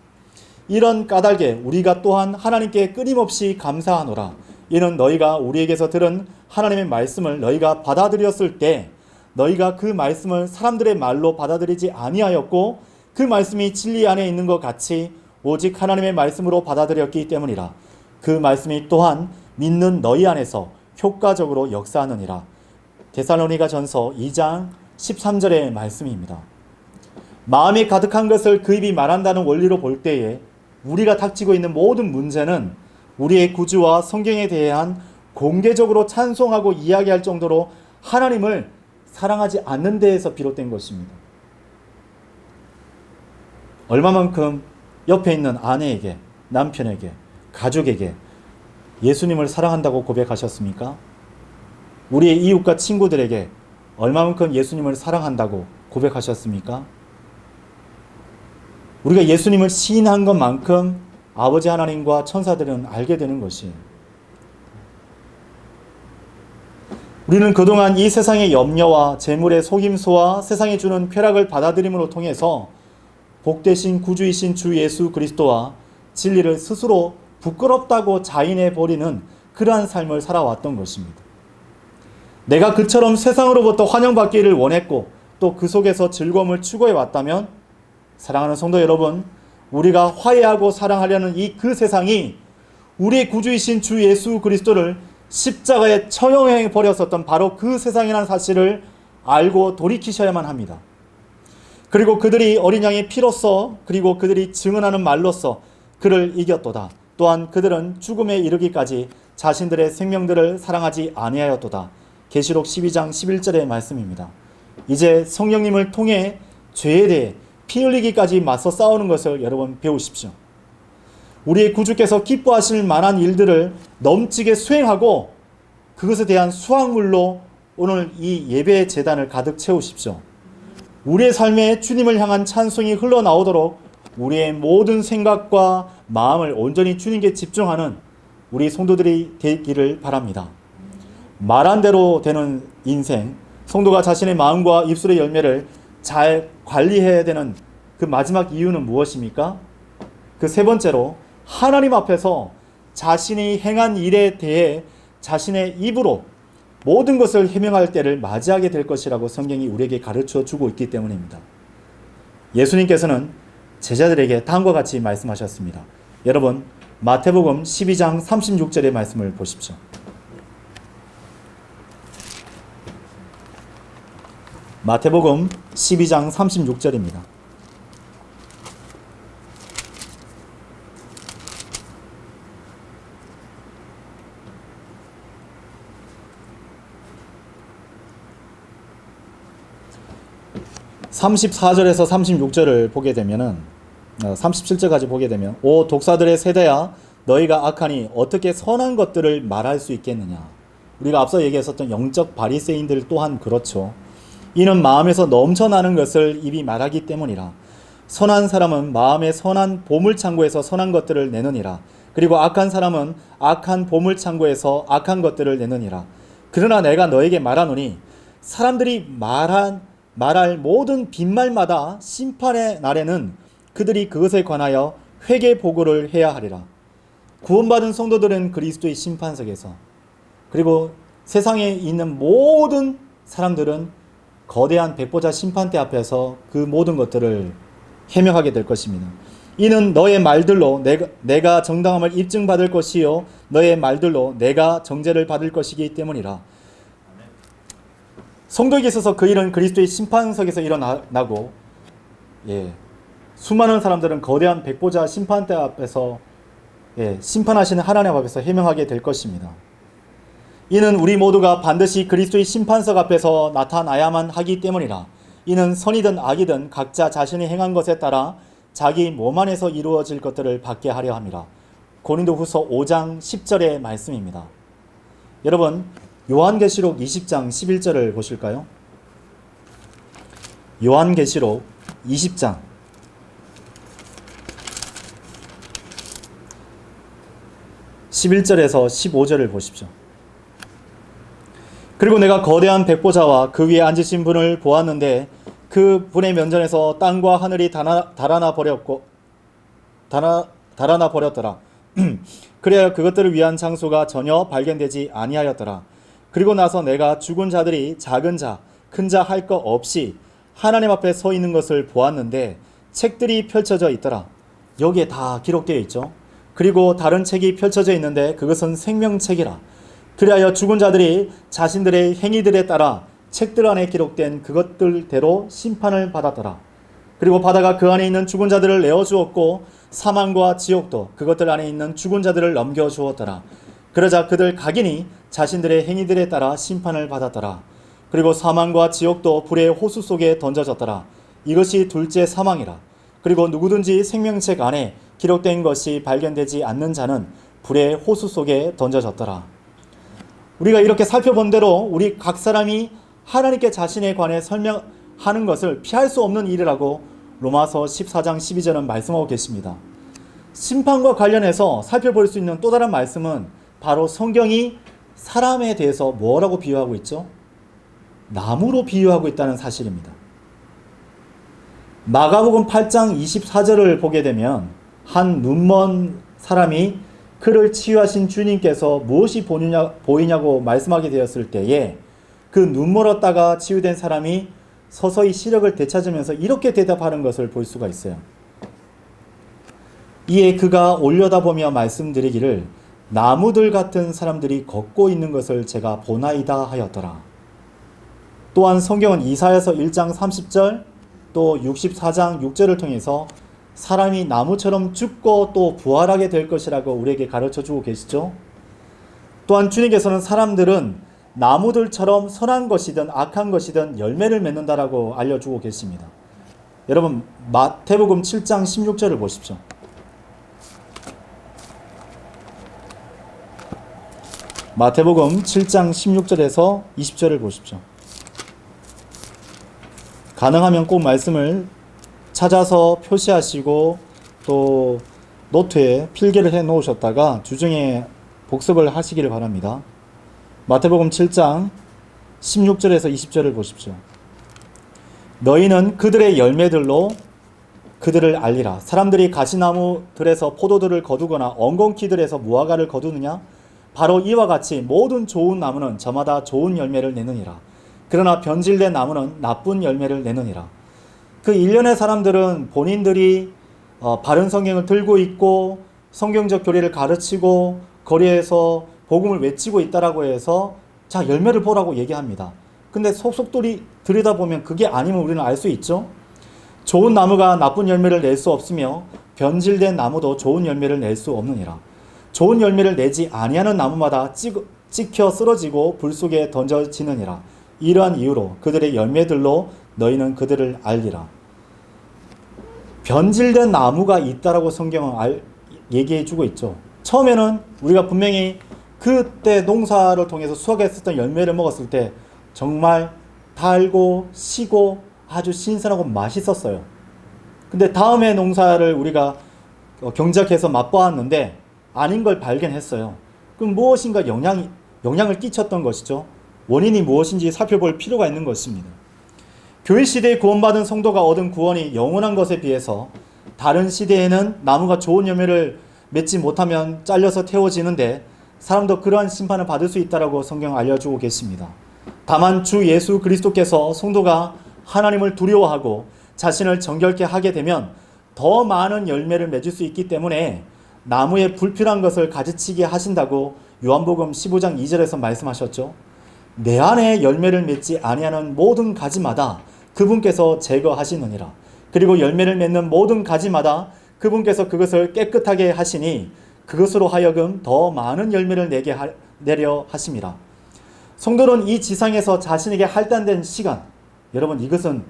이런 까닭에 우리가 또한 하나님께 끊임없이 감사하노라. 이는 너희가 우리에게서 들은 하나님의 말씀을 너희가 받아들였을 때 너희가 그 말씀을 사람들의 말로 받아들이지 아니하였고 그 말씀이 진리 안에 있는 것 같이 오직 하나님의 말씀으로 받아들였기 때문이라. 그 말씀이 또한 믿는 너희 안에서 효과적으로 역사하느니라. 데살로니가 전서 2장 13절의 말씀입니다. 마음이 가득한 것을 그 입이 말한다는 원리로 볼 때에 우리가 닥치고 있는 모든 문제는 우리의 구주와 성경에 대한 공개적으로 찬송하고 이야기할 정도로 하나님을 사랑하지 않는 데에서 비롯된 것입니다. 얼마만큼 옆에 있는 아내에게, 남편에게, 가족에게 예수님을 사랑한다고 고백하셨습니까? 우리의 이웃과 친구들에게 얼마만큼 예수님을 사랑한다고 고백하셨습니까? 우리가 예수님을 시인한 것만큼 아버지 하나님과 천사들은 알게 되는 것이에요. 우리는 그동안 이 세상의 염려와 재물의 속임수와 세상이 주는 쾌락을 받아들임으로 통해서 복되신 구주이신 주 예수 그리스도와 진리를 스스로 부끄럽다고 자인해버리는 그러한 삶을 살아왔던 것입니다. 내가 그처럼 세상으로부터 환영받기를 원했고 또 그 속에서 즐거움을 추구해왔다면 사랑하는 성도 여러분, 우리가 화해하고 사랑하려는 이 그 세상이 우리의 구주이신 주 예수 그리스도를 십자가에 처형해 버렸었던 바로 그 세상이라는 사실을 알고 돌이키셔야만 합니다. 그리고 그들이 어린 양의 피로써 그리고 그들이 증언하는 말로써 그를 이겼도다. 또한 그들은 죽음에 이르기까지 자신들의 생명들을 사랑하지 아니하였도다. 계시록 12장 11절의 말씀입니다. 이제 성령님을 통해 죄에 대해 피 흘리기까지 맞서 싸우는 것을 여러분 배우십시오. 우리의 구주께서 기뻐하실 만한 일들을 넘치게 수행하고 그것에 대한 수확물로 오늘 이 예배의 제단을 가득 채우십시오. 우리의 삶에 주님을 향한 찬송이 흘러나오도록 우리의 모든 생각과 마음을 온전히 주님께 집중하는 우리 성도들이 되기를 바랍니다. 말한 대로 되는 인생, 성도가 자신의 마음과 입술의 열매를 잘 관리해야 되는 그 마지막 이유는 무엇입니까? 그 세 번째로 하나님 앞에서 자신이 행한 일에 대해 자신의 입으로 모든 것을 해명할 때를 맞이하게 될 것이라고 성경이 우리에게 가르쳐 주고 있기 때문입니다. 예수님께서는 제자들에게 다음과 같이 말씀하셨습니다. 여러분, 마태복음 12장 36절의 말씀을 보십시오. 마태복음 12장 36절입니다. (34절에서) (36절을) 보게 되면은 37절까지 보게 되면 오 독사들의 세대야 너희가 악하니 어떻게 선한 것들을 말할 수 있겠느냐. 우리가 앞서 얘기했었던 영적 바리새인들 또한 그렇죠. 이는 마음에서 넘쳐나는 것을 입이 말하기 때문이라. 선한 사람은 마음의 선한 보물창고에서 선한 것들을 내느니라. 그리고 악한 사람은 악한 보물창고에서 악한 것들을 내느니라. 그러나 내가 너에게 말하노니 사람들이 말할 모든 빈말마다 심판의 날에는 그들이 그것에 관하여 회개 보고를 해야 하리라. 구원받은 성도들은 그리스도의 심판석에서, 그리고 세상에 있는 모든 사람들은 거대한 백보자 심판대 앞에서 그 모든 것들을 해명하게 될 것입니다. 이는 너의 말들로 내가 정당함을 입증받을 것이요 너의 말들로 내가 정죄를 받을 것이기 때문이라. 성도에게 있어서 그 일은 그리스도의 심판석에서 일어나고, 수많은 사람들은 거대한 백보자 심판대 앞에서 심판하시는 하나님 앞에서 해명하게 될 것입니다. 이는 우리 모두가 반드시 그리스도의 심판석 앞에서 나타나야만 하기 때문이라. 이는 선이든 악이든 각자 자신이 행한 것에 따라 자기 몸 안에서 이루어질 것들을 받게 하려 함이라. 고린도후서 5장 10절의 말씀입니다. 여러분, 요한계시록 20장 11절을 보실까요? 요한계시록 20장 11절에서 15절을 보십시오. 그리고 내가 거대한 백보자와 그 위에 앉으신 분을 보았는데 그 분의 면전에서 땅과 하늘이 달아나 버렸더라. 그래야 그것들을 위한 장소가 전혀 발견되지 아니하였더라. 그리고 나서 내가 죽은 자들이 작은 자, 큰 자 할 것 없이 하나님 앞에 서 있는 것을 보았는데 책들이 펼쳐져 있더라. 여기에 다 기록되어 있죠. 그리고 다른 책이 펼쳐져 있는데 그것은 생명책이라. 그리하여 죽은 자들이 자신들의 행위들에 따라 책들 안에 기록된 그것들대로 심판을 받았더라. 그리고 바다가 그 안에 있는 죽은 자들을 내어주었고 사망과 지옥도 그것들 안에 있는 죽은 자들을 넘겨주었더라. 그러자 그들 각인이 자신들의 행위들에 따라 심판을 받았더라. 그리고 사망과 지옥도 불의 호수 속에 던져졌더라. 이것이 둘째 사망이라. 그리고 누구든지 생명책 안에 기록된 것이 발견되지 않는 자는 불의 호수 속에 던져졌더라. 우리가 이렇게 살펴본 대로 우리 각 사람이 하나님께 자신에 관해 설명하는 것을 피할 수 없는 일이라고 로마서 14장 12절은 말씀하고 계십니다. 심판과 관련해서 살펴볼 수 있는 또 다른 말씀은 바로 성경이 사람에 대해서 뭐라고 비유하고 있죠? 나무로 비유하고 있다는 사실입니다. 마가복음 8장 24절을 보게 되면 한 눈먼 사람이 그를 치유하신 주님께서 무엇이 보이냐고 말씀하게 되었을 때에 그 눈멀었다가 치유된 사람이 서서히 시력을 되찾으면서 이렇게 대답하는 것을 볼 수가 있어요. 이에 그가 올려다보며 말씀드리기를 나무들 같은 사람들이 걷고 있는 것을 제가 보나이다 하였더라. 또한 성경은 이사야서 1장 30절 또 64장 6절을 통해서 사람이 나무처럼 죽고 또 부활하게 될 것이라고 우리에게 가르쳐주고 계시죠. 또한 주님께서는 사람들은 나무들처럼 선한 것이든 악한 것이든 열매를 맺는다라고 알려주고 계십니다. 여러분, 마태복음 7장 16절을 보십시오. 마태복음 7장 16절에서 20절을 보십시오. 가능하면 꼭 말씀을 찾아서 표시하시고 또 노트에 필기를 해 놓으셨다가 주중에 복습을 하시기를 바랍니다. 마태복음 7장 16절에서 20절을 보십시오. 너희는 그들의 열매들로 그들을 알리라. 사람들이 가시나무들에서 포도들을 거두거나 엉겅퀴들에서 무화과를 거두느냐? 바로 이와 같이 모든 좋은 나무는 저마다 좋은 열매를 내느니라. 그러나 변질된 나무는 나쁜 열매를 내느니라. 그 일련의 사람들은 본인들이 바른 성경을 들고 있고 성경적 교리를 가르치고 거리에서 복음을 외치고 있다라고 해서 자, 열매를 보라고 얘기합니다. 근데 속속 들여다보면 그게 아니면 우리는 알 수 있죠. 좋은 나무가 나쁜 열매를 낼 수 없으며 변질된 나무도 좋은 열매를 낼 수 없느니라. 좋은 열매를 내지 아니하는 나무마다 찍혀 쓰러지고 불 속에 던져지느니라. 이러한 이유로 그들의 열매들로 너희는 그들을 알리라. 변질된 나무가 있다라고 성경은 얘기해주고 있죠. 처음에는 우리가 분명히 그때 농사를 통해서 수확했었던 열매를 먹었을 때 정말 달고 시고 아주 신선하고 맛있었어요. 근데 다음에 농사를 우리가 경작해서 맛보았는데 아닌 걸 발견했어요. 그럼 무엇인가 영향을 끼쳤던 것이죠. 원인이 무엇인지 살펴볼 필요가 있는 것입니다. 교회 시대에 구원받은 성도가 얻은 구원이 영원한 것에 비해서 다른 시대에는 나무가 좋은 열매를 맺지 못하면 잘려서 태워지는데 사람도 그러한 심판을 받을 수 있다라고 성경 알려주고 계십니다. 다만 주 예수 그리스도께서 성도가 하나님을 두려워하고 자신을 정결케 하게 되면 더 많은 열매를 맺을 수 있기 때문에 나무에 불필요한 것을 가지치게 하신다고 요한복음 15장 2절에서 말씀하셨죠. 내 안에 열매를 맺지 아니하는 모든 가지마다 그분께서 제거하시느니라. 그리고 열매를 맺는 모든 가지마다 그분께서 그것을 깨끗하게 하시니 그것으로 하여금 더 많은 열매를 내려 하심이라. 성도는 이 지상에서 자신에게 할당된 시간, 여러분 이것은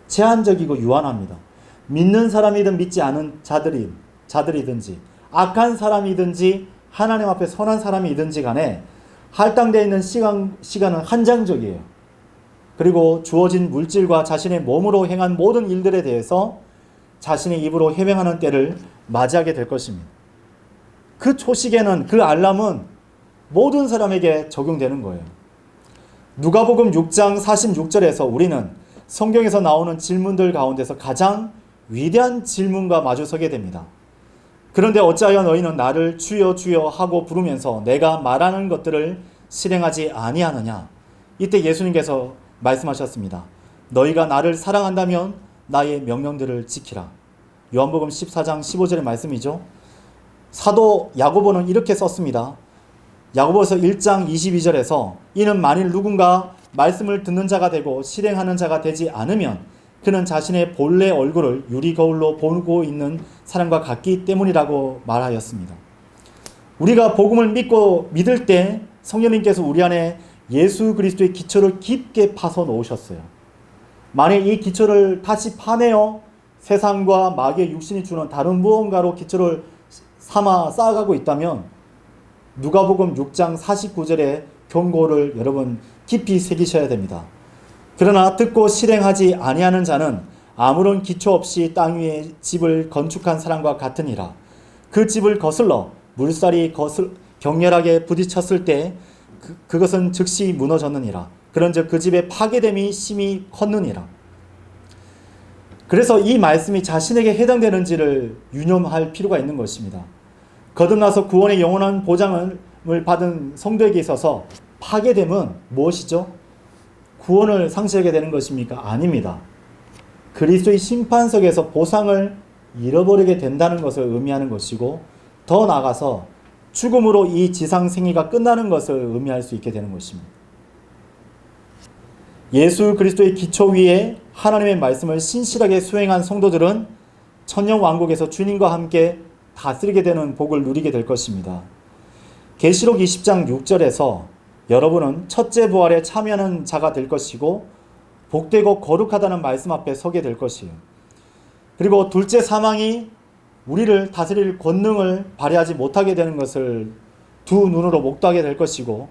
제한적이고 유한합니다. 믿는 사람이든 믿지 않은 자들이든지 악한 사람이든지 하나님 앞에 선한 사람이든지 간에 할당되어 있는 시간은 한정적이에요. 그리고 주어진 물질과 자신의 몸으로 행한 모든 일들에 대해서 자신의 입으로 해명하는 때를 맞이하게 될 것입니다. 그 초시계는, 그 알람은 모든 사람에게 적용되는 거예요. 누가복음 6장 46절에서 우리는 성경에서 나오는 질문들 가운데서 가장 위대한 질문과 마주서게 됩니다. 그런데 어찌하여 너희는 나를 주여 주여 하고 부르면서 내가 말하는 것들을 실행하지 아니하느냐? 이때 예수님께서 말씀하셨습니다. 너희가 나를 사랑한다면 나의 명령들을 지키라. 요한복음 14장 15절의 말씀이죠. 사도 야고보는 이렇게 썼습니다. 야고보서 1장 22절에서 이는 만일 누군가 말씀을 듣는 자가 되고 실행하는 자가 되지 않으면 그는 자신의 본래 얼굴을 유리거울로 보고 있는 사람과 같기 때문이라고 말하였습니다. 우리가 복음을 믿을 때 성령님께서 우리 안에 예수 그리스도의 기초를 깊게 파서 놓으셨어요. 만약 이 기초를 다시 파내어 세상과 마귀의 육신이 주는 다른 무언가로 기초를 삼아 쌓아가고 있다면 누가복음 6장 49절의 경고를 여러분 깊이 새기셔야 됩니다. 그러나 듣고 실행하지 아니하는 자는 아무런 기초 없이 땅 위에 집을 건축한 사람과 같으니라. 그 집을 거슬러 물살이 격렬하게 부딪혔을 때 그것은 즉시 무너졌느니라. 그런즉 그 집의 파괴됨이 심히 컸느니라. 그래서 이 말씀이 자신에게 해당되는지를 유념할 필요가 있는 것입니다. 거듭나서 구원의 영원한 보장을 받은 성도에게 있어서 파괴됨은 무엇이죠? 구원을 상실하게 되는 것입니까? 아닙니다. 그리스도의 심판석에서 보상을 잃어버리게 된다는 것을 의미하는 것이고 더 나아가서 죽음으로 이 지상 생애가 끝나는 것을 의미할 수 있게 되는 것입니다. 예수 그리스도의 기초 위에 하나님의 말씀을 신실하게 수행한 성도들은 천년 왕국에서 주님과 함께 다스리게 되는 복을 누리게 될 것입니다. 계시록 20장 6절에서 여러분은 첫째 부활에 참여하는 자가 될 것이고 복되고 거룩하다는 말씀 앞에 서게 될 것이에요. 그리고 둘째 사망이 우리를 다스릴 권능을 발휘하지 못하게 되는 것을 두 눈으로 목도하게 될 것이고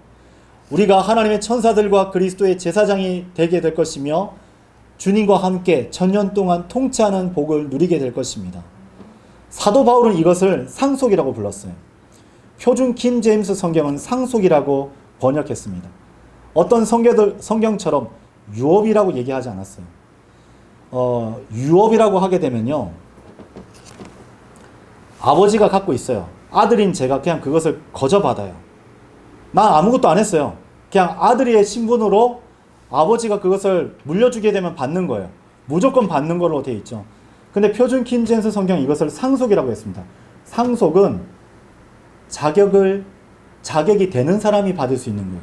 우리가 하나님의 천사들과 그리스도의 제사장이 되게 될 것이며 주님과 함께 천년 동안 통치하는 복을 누리게 될 것입니다. 사도 바울은 이것을 상속이라고 불렀어요. 표준 킹 제임스 성경은 상속이라고 번역했습니다. 어떤 성경처럼 유업이라고 얘기하지 않았어요. 유업이라고 하게 되면요, 아버지가 갖고 있어요. 아들인 제가 그냥 그것을 거저받아요. 난 아무것도 안 했어요. 그냥 아들의 신분으로 아버지가 그것을 물려주게 되면 받는 거예요. 무조건 받는 걸로 되어 있죠. 근데 표준 킹제임스 성경은 이것을 상속이라고 했습니다. 상속은 자격이 되는 사람이 받을 수 있는 거예요.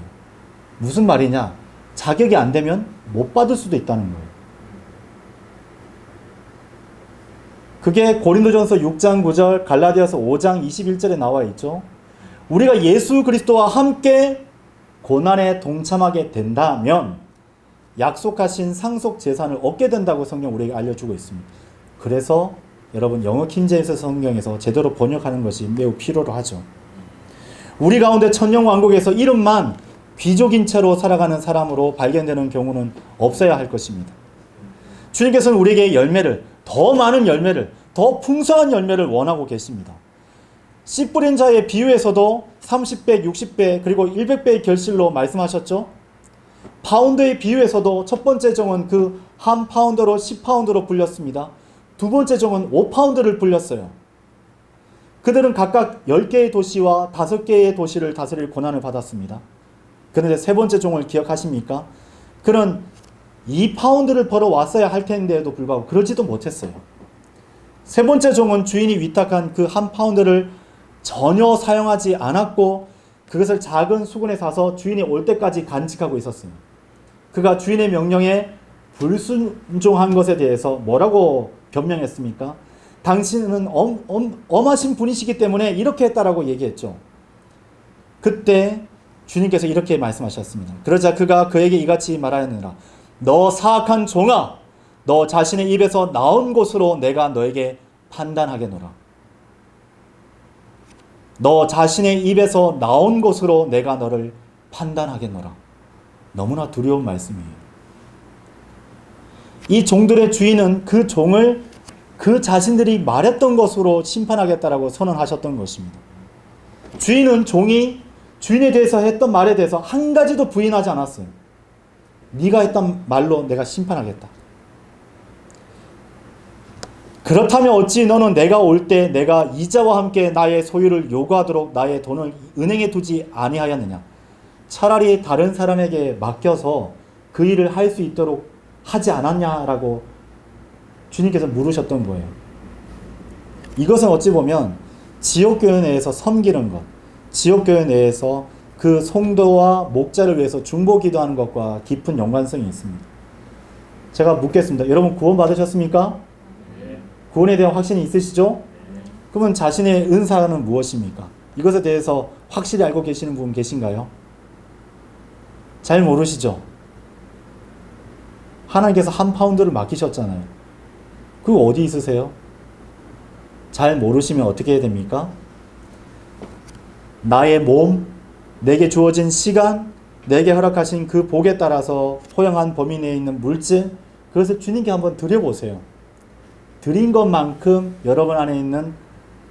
무슨 말이냐? 자격이 안 되면 못 받을 수도 있다는 거예요. 그게 고린도전서 6장 9절, 갈라디아서 5장 21절에 나와 있죠. 우리가 예수 그리스도와 함께 고난에 동참하게 된다면 약속하신 상속 재산을 얻게 된다고 성경 우리에게 알려주고 있습니다. 그래서 여러분 영어 킹제임스 성경에서 제대로 번역하는 것이 매우 필요로 하죠. 우리 가운데 천년왕국에서 이름만 귀족인 채로 살아가는 사람으로 발견되는 경우는 없어야 할 것입니다. 주님께서는 우리에게 열매를, 더 많은 열매를, 더 풍성한 열매를 원하고 계십니다. 씨 뿌린 자의 비유에서도 30배, 60배, 그리고 100배의 결실로 말씀하셨죠. 파운드의 비유에서도 첫 번째 종은 그 한 파운드로 10파운드로 불렸습니다. 두 번째 종은 5파운드를 불렸어요. 그들은 각각 10개의 도시와 5개의 도시를 다스릴 고난을 받았습니다. 그런데 세 번째 종을 기억하십니까? 그는 2파운드를 벌어왔어야 할 텐데도 불구하고 그러지도 못했어요. 세 번째 종은 주인이 위탁한 그 한 파운드를 전혀 사용하지 않았고 그것을 작은 수건에 사서 주인이 올 때까지 간직하고 있었어요. 그가 주인의 명령에 불순종한 것에 대해서 뭐라고 변명했습니까? 당신은 엄하신 분이시기 때문에 이렇게 했다라고 얘기했죠. 그때 주님께서 이렇게 말씀하셨습니다. 그러자 그가 그에게 이같이 말하였느니라. 너 사악한 종아, 너 자신의 입에서 나온 것으로 내가 너에게 판단하겠노라. 너 자신의 입에서 나온 것으로 내가 너를 판단하겠노라. 너무나 두려운 말씀이에요. 이 종들의 주인은 그 종을 그 자신들이 말했던 것으로 심판하겠다라고 선언하셨던 것입니다. 주인은 종이 주인에 대해서 했던 말에 대해서 한 가지도 부인하지 않았어요. 네가 했던 말로 내가 심판하겠다. 그렇다면 어찌 너는 내가 올 때 내가 이자와 함께 나의 소유를 요구하도록 나의 돈을 은행에 두지 아니하였느냐? 차라리 다른 사람에게 맡겨서 그 일을 할 수 있도록 하지 않았냐라고 주님께서 물으셨던 거예요. 이것은 어찌 보면 지역교회 내에서 섬기는 것, 지역교회 내에서 그 성도와 목자를 위해서 중보 기도하는 것과 깊은 연관성이 있습니다. 제가 묻겠습니다. 여러분 구원 받으셨습니까? 네. 구원에 대한 확신이 있으시죠? 네. 그러면 자신의 은사는 무엇입니까? 이것에 대해서 확실히 알고 계시는 분 계신가요? 잘 모르시죠? 하나님께서 한 파운드를 맡기셨잖아요. 그거 어디 있으세요? 잘 모르시면 어떻게 해야 됩니까? 나의 몸, 내게 주어진 시간, 내게 허락하신 그 복에 따라서 포용한 범위 내에 있는 물질, 그것을 주님께 한번 드려보세요. 드린 것만큼 여러분 안에 있는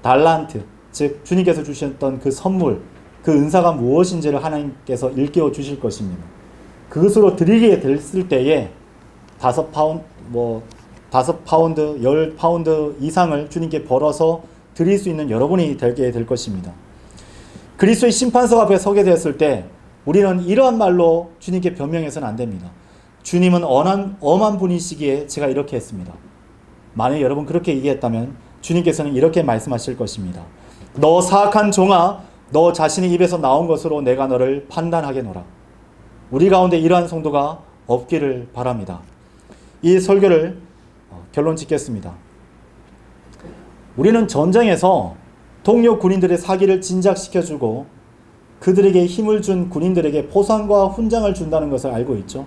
달란트, 즉 주님께서 주셨던 그 선물, 그 은사가 무엇인지를 하나님께서 일깨워 주실 것입니다. 그것으로 드리게 됐을 때에 5파운드, 10파운드 이상을 주님께 벌어서 드릴 수 있는 여러분이 되게 될 것입니다. 그리스도의 심판석 앞에 서게 되었을 때 우리는 이러한 말로 주님께 변명해서는 안 됩니다. 주님은 엄한 분이시기에 제가 이렇게 했습니다. 만약 여러분 그렇게 얘기했다면 주님께서는 이렇게 말씀하실 것입니다. 너 사악한 종아, 너 자신의 입에서 나온 것으로 내가 너를 판단하겠노라. 우리 가운데 이러한 성도가 없기를 바랍니다. 이 설교를 결론 짓겠습니다. 우리는 전쟁에서 동료 군인들의 사기를 진작시켜주고 그들에게 힘을 준 군인들에게 포상과 훈장을 준다는 것을 알고 있죠.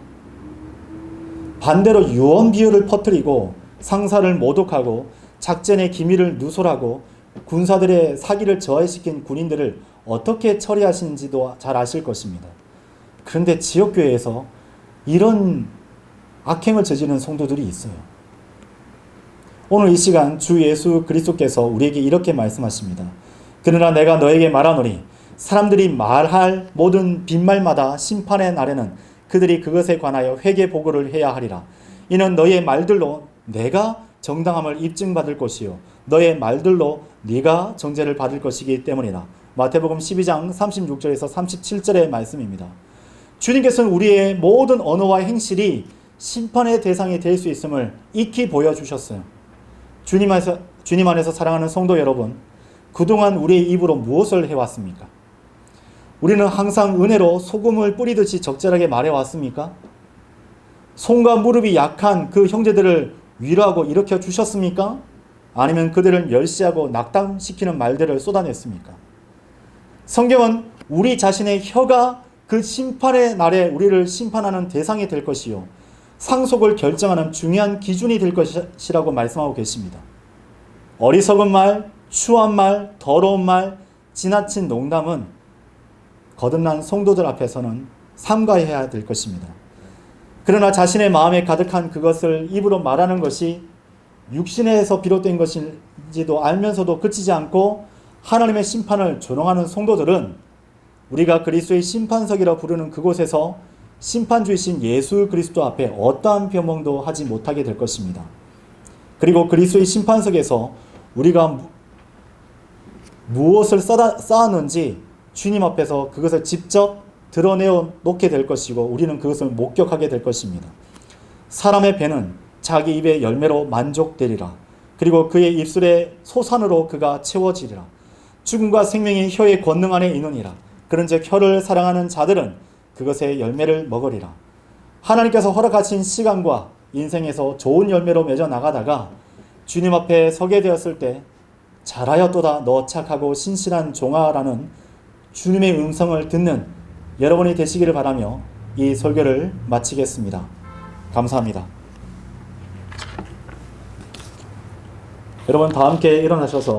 반대로 유언 비유를 퍼뜨리고 상사를 모독하고 작전의 기밀을 누설하고 군사들의 사기를 저해시킨 군인들을 어떻게 처리하시는지도 잘 아실 것입니다. 그런데 지역교회에서 이런 악행을 저지르는 성도들이 있어요. 오늘 이 시간 주 예수 그리스도께서 우리에게 이렇게 말씀하십니다. 그러나 내가 너에게 말하노니 사람들이 말할 모든 빈말마다 심판의 날에는 그들이 그것에 관하여 회개 보고를 해야 하리라. 이는 너희의 말들로 내가 정당함을 입증받을 것이요 너의 말들로 네가 정죄를 받을 것이기 때문이다. 마태복음 12장 36절에서 37절의 말씀입니다. 주님께서는 우리의 모든 언어와 행실이 심판의 대상이 될 수 있음을 익히 보여주셨어요. 주님 안에서 사랑하는 성도 여러분, 그동안 우리의 입으로 무엇을 해왔습니까? 우리는 항상 은혜로 소금을 뿌리듯이 적절하게 말해왔습니까? 손과 무릎이 약한 그 형제들을 위로하고 일으켜 주셨습니까? 아니면 그들을 멸시하고 낙담시키는 말들을 쏟아냈습니까? 성경은 우리 자신의 혀가 그 심판의 날에 우리를 심판하는 대상이 될 것이요 상속을 결정하는 중요한 기준이 될 것이라고 말씀하고 계십니다. 어리석은 말, 추한 말, 더러운 말, 지나친 농담은 거듭난 성도들 앞에서는 삼가해야 될 것입니다. 그러나 자신의 마음에 가득한 그것을 입으로 말하는 것이 육신에서 비롯된 것인지도 알면서도 그치지 않고 하나님의 심판을 조롱하는 성도들은 우리가 그리스도의 심판석이라 부르는 그곳에서 심판주이신 예수 그리스도 앞에 어떠한 변명도 하지 못하게 될 것입니다. 그리고 그리스도의 심판석에서 우리가 무엇을 쌓았는지 주님 앞에서 그것을 직접 드러내어 놓게 될 것이고 우리는 그것을 목격하게 될 것입니다. 사람의 배는 자기 입의 열매로 만족되리라. 그리고 그의 입술의 소산으로 그가 채워지리라. 죽음과 생명이 혀의 권능 안에 있느니라. 그런즉 혀를 사랑하는 자들은 그것의 열매를 먹으리라. 하나님께서 허락하신 시간과 인생에서 좋은 열매로 맺어 나가다가 주님 앞에 서게 되었을 때 잘하였도다 너 착하고 신실한 종아라는 주님의 음성을 듣는 여러분이 되시기를 바라며 이 설교를 마치겠습니다. 감사합니다. 여러분 다 함께 일어나셔서